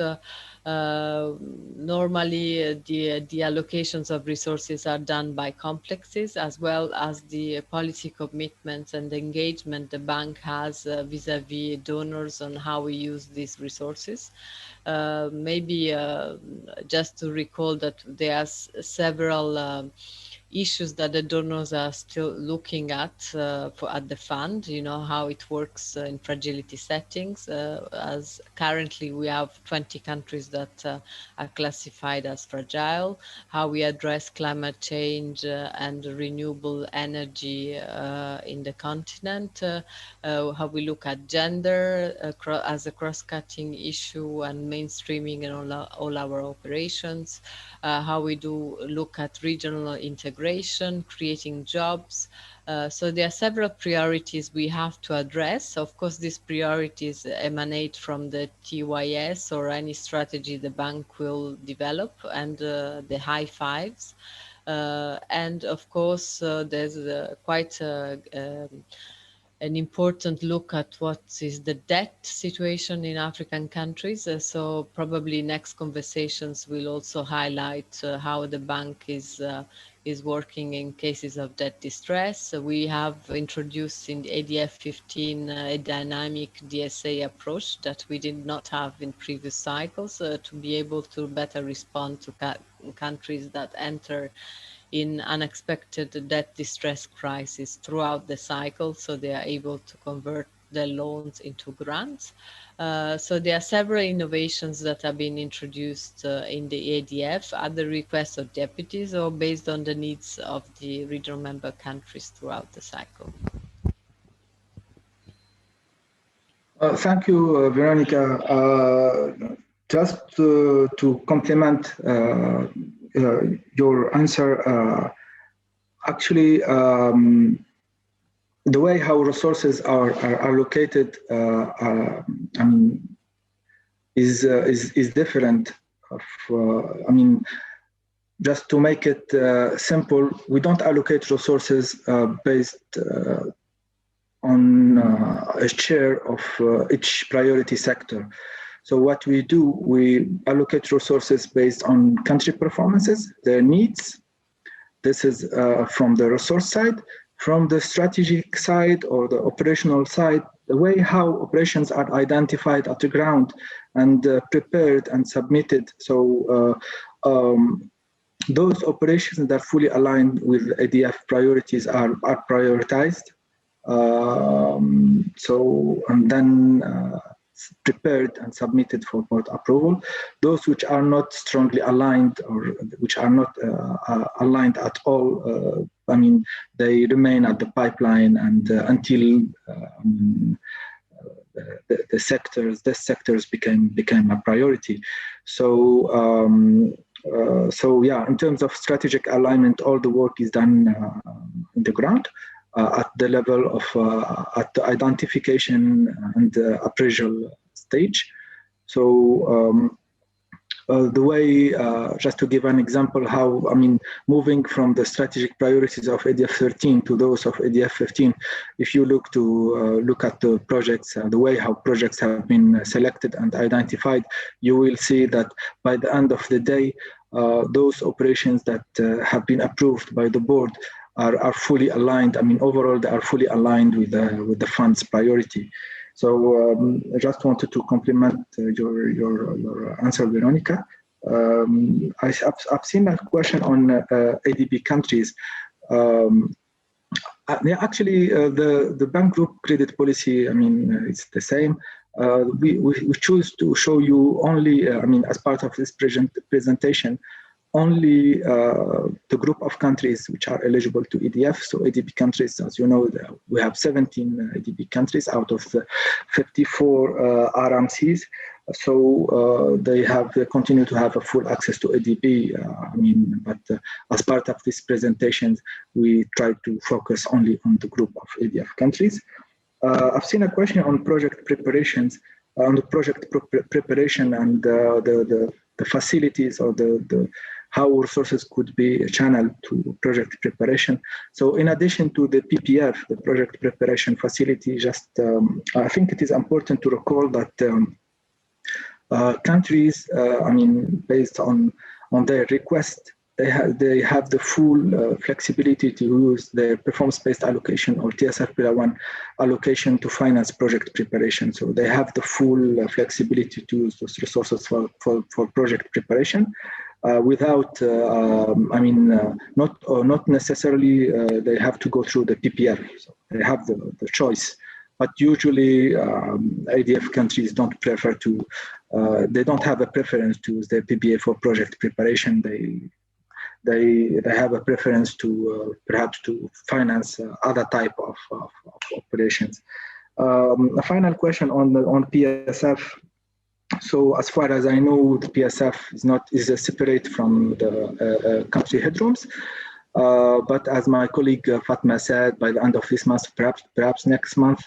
normally the allocations of resources are done by complexes, as well as the policy commitments and engagement the bank has vis-a-vis donors on how we use these resources. Maybe just to recall that there are several issues that the donors are still looking at the fund, you know, how it works in fragility settings. As currently we have 20 countries that are classified as fragile, how we address climate change and renewable energy in the continent, how we look at gender as a cross-cutting issue and mainstreaming in all our operations, how we do look at regional integration, creating jobs. So there are several priorities we have to address. Of course, these priorities emanate from the TYS or any strategy the bank will develop, and the high fives. And of course, there's quite an important look at what is the debt situation in African countries. So probably next conversations will also highlight how the bank is working in cases of debt distress. We have introduced in the ADF-15 a dynamic DSA approach that we did not have in previous cycles to be able to better respond to countries that enter in unexpected debt distress crisis throughout the cycle, so they are able to convert their loans into grants. So there are several innovations that have been introduced in the ADF at the request of deputies or based on the needs of the regional member countries throughout the cycle. Thank you, Veronica. Just to complement your answer, actually, the way how resources are allocated, I mean, is different. Just to make it simple, we don't allocate resources based on a share of each priority sector. So what we do, we allocate resources based on country performances, their needs. This is from the resource side. from the strategic side or the operational side, the way how operations are identified at the ground and prepared and submitted. So those operations that are fully aligned with ADF priorities are prioritized. And then prepared and submitted for board approval. Those which are not strongly aligned or which are not aligned at all, I mean, they remain at the pipeline and until the sectors became a priority. So so yeah, in terms of strategic alignment, all the work is done in the ground at the level of at the identification and appraisal stage. So the way, just to give an example, how, I mean, moving from the strategic priorities of ADF-13 to those of ADF-15, if you look at the projects, the way how projects have been selected and identified, you will see that by the end of the day, those operations that have been approved by the board are fully aligned. I mean, overall, they are fully aligned with the fund's priority. So I just wanted to complement your answer, Veronica. I've seen a question on ADB countries. Actually, the bank group credit policy, I mean, it's the same. We choose to show you only, I mean, as part of this presentation, only the group of countries which are eligible to EDF. So ADB countries, as you know, we have 17 ADB countries out of the 54 RMCs. So they continue to have a full access to ADB. I mean, but as part of this presentation, we try to focus only on the group of ADF countries. I've seen a question on project preparations, on the project preparation and the facilities or the how resources could be channeled to project preparation. So in addition to the PPF, the project preparation facility, just I think it is important to recall that countries, I mean, based on their request, they have the full flexibility to use their performance-based allocation or TSF-1 allocation to finance project preparation. So they have the full flexibility to use those resources for project preparation. Without, I mean, not necessarily they have to go through the PPF. So they have the choice. But usually ADF countries don't prefer to, they don't have a preference to use their PPA for project preparation. They have a preference to perhaps to finance other type of operations. A final question on PSF. So as far as I know, the PSF is separate from the country headrooms. But as my colleague Fatma said, by the end of this month, perhaps next month,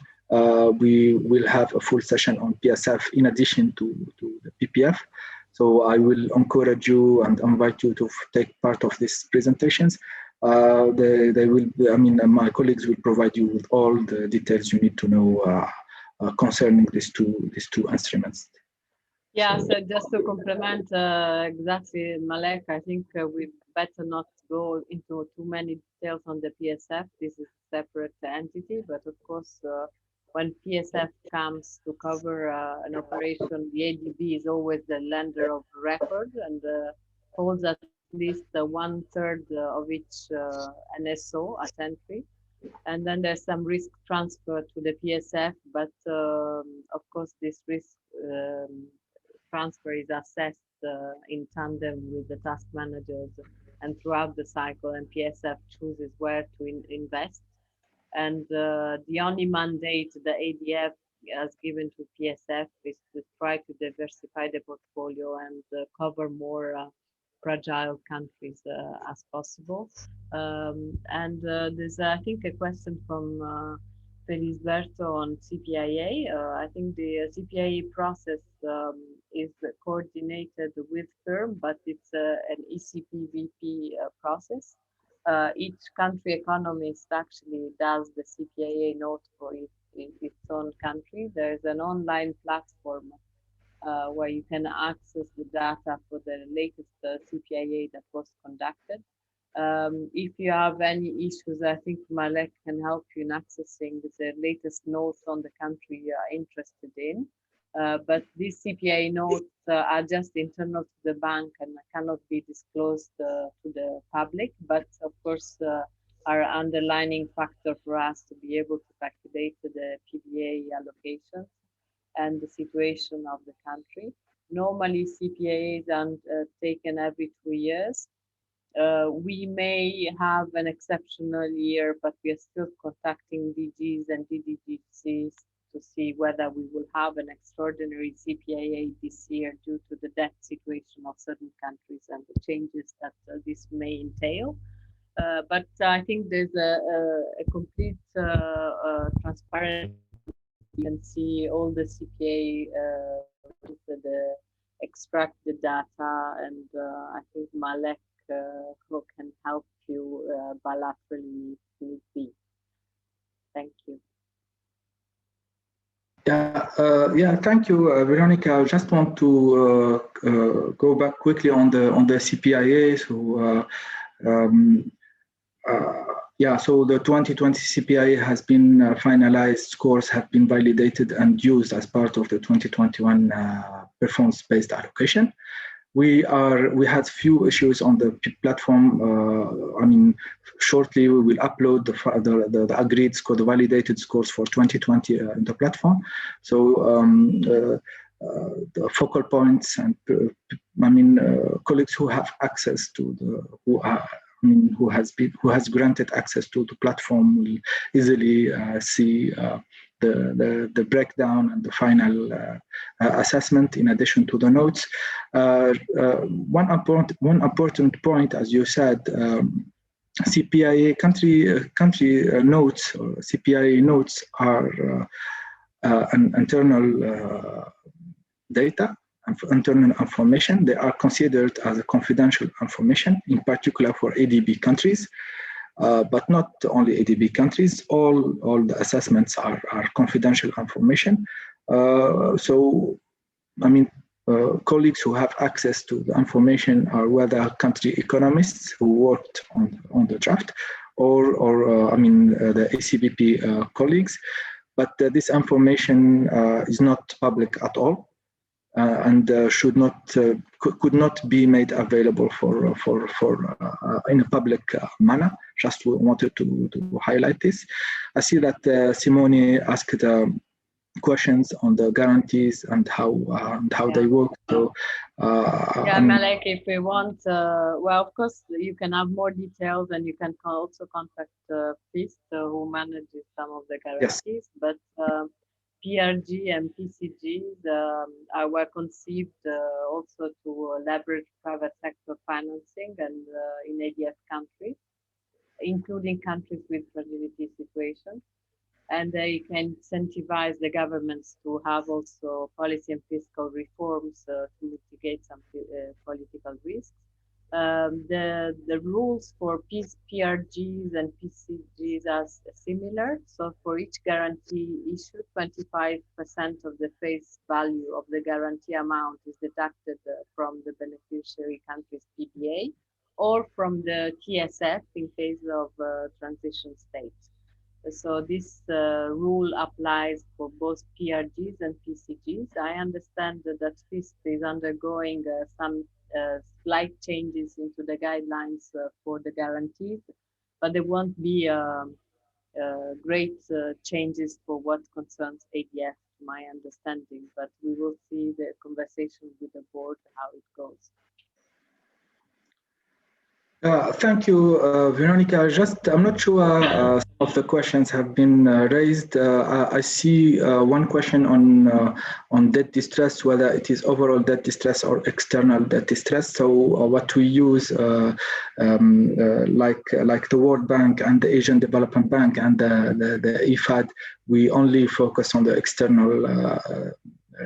we will have a full session on PSF in addition to the PPF. So I will encourage you and invite you to take part of these presentations. They will, I mean, my colleagues will provide you with all the details you need to know concerning these two instruments. Yeah, so just to complement exactly, Malek, I think we better not go into too many details on the PSF. This is a separate entity, but of course, when PSF comes to cover an operation, the ADB is always the lender of record and holds at least 1/3 of each NSO at entry. And then there's some risk transfer to the PSF, but of course, this risk transfer is assessed in tandem with the task managers and throughout the cycle, and PSF chooses where to invest. And the only mandate the ADF has given to PSF is to try to diversify the portfolio and cover more fragile countries as possible. And there's, I think, a question from Felisberto on CPIA. I think the CPIA process is coordinated with firm, but it's an ECPVP process. Each country economist actually does the CPIA note for its own country. There's an online platform where you can access the data for the latest CPIA that was conducted. If you have any issues, I think Malek can help you in accessing the latest notes on the country you are interested in. But these CPA notes are just internal to the bank and cannot be disclosed to the public. But of course, are underlining factor for us to be able to calculate the PBA allocation and the situation of the country. Normally, CPAs are taken every 2 years. We may have an exceptional year, but we are still contacting DGs and DDGCs to see whether we will have an extraordinary CPAA this year due to the debt situation of certain countries and the changes that this may entail. But I think there's a complete transparency. You can see all the CPA, the extract the data, and I think Malek who can help you bilaterally if need be. Thank you. Yeah, thank you, Veronica. I just want to go back quickly on the CPIA. So, yeah, so the 2020 CPIA has been finalized. Scores have been validated and used as part of the 2021 performance-based allocation. We had few issues on the platform. I mean, shortly we will upload the agreed score, the validated scores for 2020 in the platform. So the focal points and I mean colleagues who have access to who has granted access to the platform will easily see the breakdown and the final assessment in addition to the notes. One important point, as you said, CPIA country notes or CPIA notes are an internal data, internal information. They are considered as a confidential information, in particular for ADB countries. But not only ADB countries, all the assessments are confidential information. So, I mean, colleagues who have access to the information are whether country economists who worked on the draft, or I mean, the ACBP colleagues. But this information is not public at all. And could not be made available for in a public manner. Just wanted to highlight this. I see that Simone asked questions on the guarantees and how they work. So yeah, Malek, if we want, well, of course you can have more details, and you can also contact FIST who manages some of the guarantees. Yes. But PRG and PCGs were conceived also to leverage private sector financing and in ADF countries, including countries with fragility situations. And they can incentivize the governments to have also policy and fiscal reforms to mitigate some political risks. The rules for PRGs and PCGs are similar. So for each guarantee issued, 25% of the face value of the guarantee amount is deducted from the beneficiary country's PBA or from the TSF in case of transition states. So this rule applies for both PRGs and PCGs. I understand that FIST is undergoing some slight changes into the guidelines for the guarantees, but there won't be great changes for what concerns ADF, to my understanding, but we will see the conversation with the board, how it goes. Thank you, Veronica. I'm not sure some of the questions have been raised. I see one question on debt distress, whether it is overall debt distress or external debt distress. So what we use, like the World Bank and the Asian Development Bank and the IFAD, we only focus on the external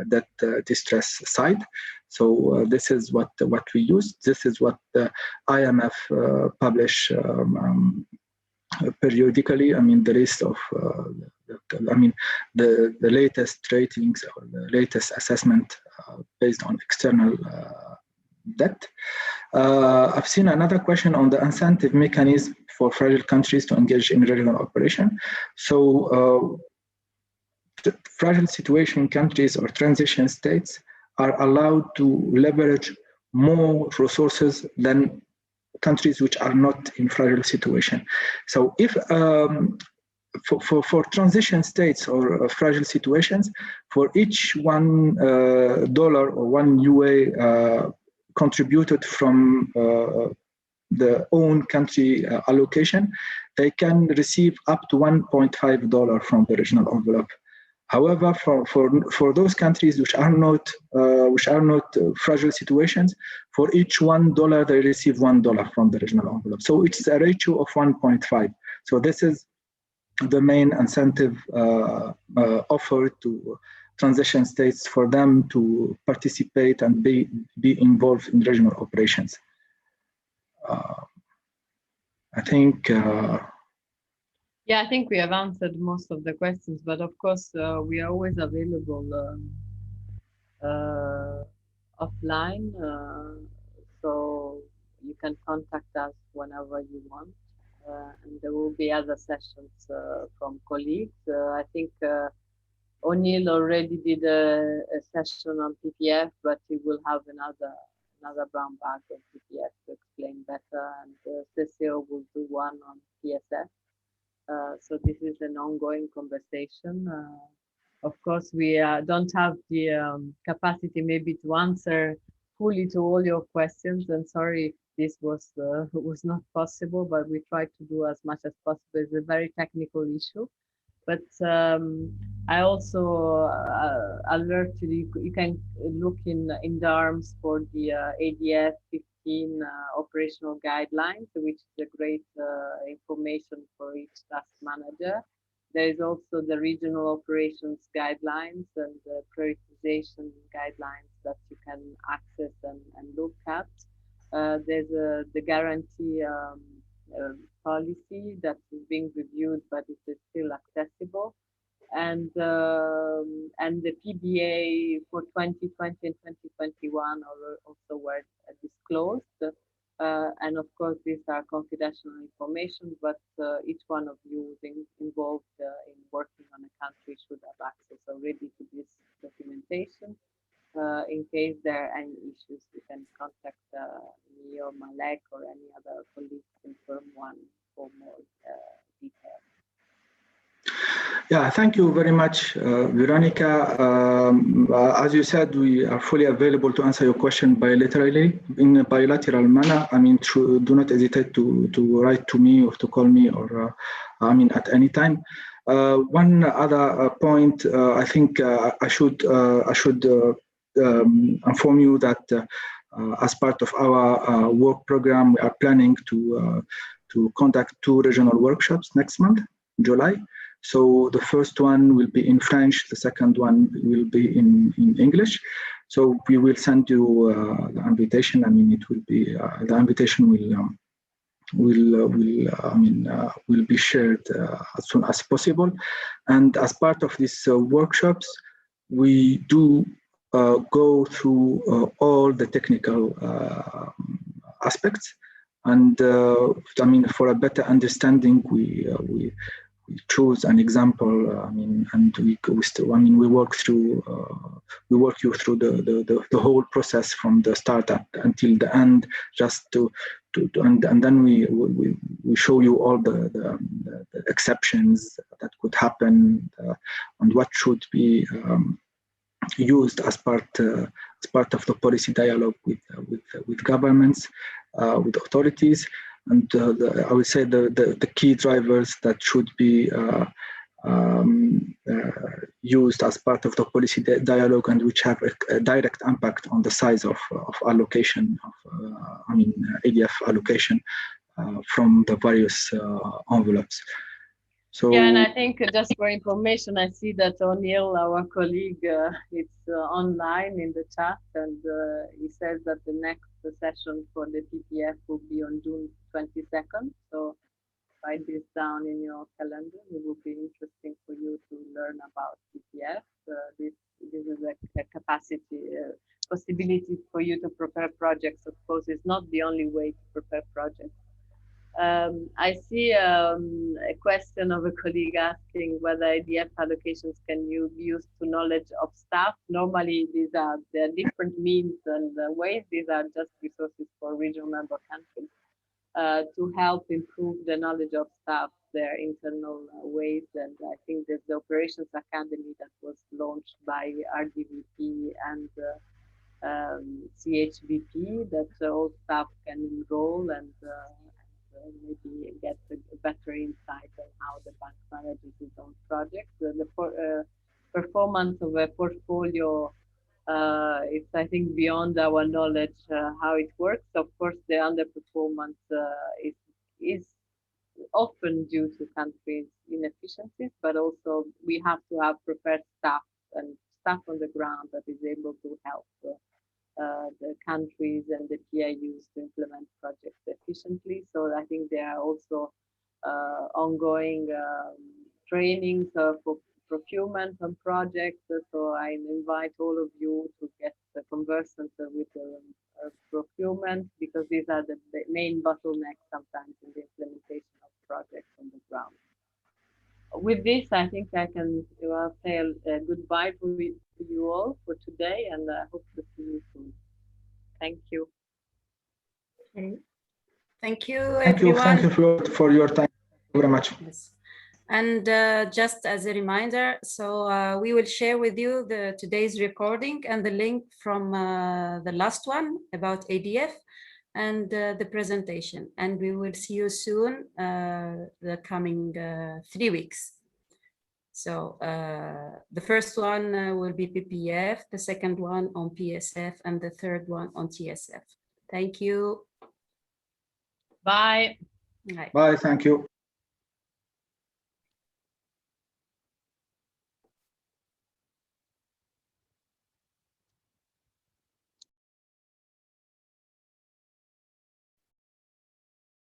debt distress side. So this is what we use. This is what the IMF publish periodically. I mean, the list of, the latest ratings or the latest assessment based on external debt. I've seen another question on the incentive mechanism for fragile countries to engage in regional operation. So fragile situation countries or transition states are allowed to leverage more resources than countries which are not in fragile situation. So if for transition states or fragile situations, for each $1 or 1 UA contributed from the own country allocation, they can receive up to $1.5 from the regional envelope. However, for those countries which are not fragile situations, for each $1 they receive $1 from the regional envelope. So it's a ratio of 1.5. So this is the main incentive offered to transition states for them to participate and be involved in regional operations. I think. Yeah, I think we have answered most of the questions, but of course we are always available offline, so you can contact us whenever you want, and there will be other sessions from colleagues. I think O'Neill already did a session on PPF, but he will have another brown bag on PPF to explain better, and Cecile will do one on PSF. So this is an ongoing conversation. Of course, we don't have the capacity maybe to answer fully to all your questions, and sorry if this was not possible, but we try to do as much as possible. It's a very technical issue, but I also alert you. You can look in the arms for the ADF-15 operational guidelines, which is a great information for each task manager. There is also the regional operations guidelines and the prioritization guidelines that you can access and look at. There's the guarantee policy that is being reviewed, but it is still accessible. And the PBA for 2020 and 2021 also were disclosed. And of course, these are confidential information, but each one of you involved in working on a country should have access already to this documentation. In case there are any issues, you can contact me or Malek or any other colleague in Firm 1 for more details. Yeah, thank you very much, Veronica. As you said, we are fully available to answer your question bilaterally, in a bilateral manner. I mean, do not hesitate to write to me or to call me, or I mean, at any time. One other point, I think I should inform you that as part of our work program, we are planning to conduct 2 regional workshops next month, July. So the first one will be in French, the second one will be in English. So we will send you the invitation. I mean, it will be the invitation will be shared as soon as possible. And as part of these workshops, we do go through all the technical aspects. And I mean, for a better understanding, we choose an example. I mean, and we work you through the whole process from the start until the end, just and then we show you all the exceptions that could happen and what should be used as part of the policy dialogue with governments, with authorities. And I would say the key drivers that should be used as part of the policy dialogue and which have a direct impact on the size of allocation, ADF allocation from the various envelopes. So, yeah, and I think just for information, I see that O'Neill, our colleague, is online in the chat, and he says that the next session for the PPF will be on June 22nd. So write this down in your calendar. It will be interesting for you to learn about PPF. This is a capacity possibilities for you to prepare projects, of course, is not the only way to prepare projects. I see a question of a colleague asking whether ADF allocations can be used to knowledge of staff. Normally, there are different means and ways. These are just resources for regional member countries to help improve the knowledge of staff, their internal ways. And I think there's the Operations Academy that was launched by RDVP and CHVP that all staff can enroll and maybe get a better insight on how the bank manages its own projects. The performance of a portfolio is, I think, beyond our knowledge how it works. Of course, the underperformance is often due to countries' inefficiencies, but also we have to have prepared staff and staff on the ground that is able to help the countries and the PIUs to implement projects efficiently. So I think there are also ongoing trainings for procurement on projects. So I invite all of you to get conversant with procurement, because these are the main bottlenecks sometimes in the implementation of projects on the ground. With this, I think I can say goodbye to you all for today, and I hope to see you soon. Thank you. Okay. Thank you, everyone. Thank you for your time. Thank you very much. Yes. And just as a reminder, so we will share with you today's recording and the link from the last one about ADF and the presentation. And we will see you soon, the coming 3 weeks. So the first one will be PPF, the second one on PSF, and the third one on TSF. Thank you. Bye. Bye. Thank you.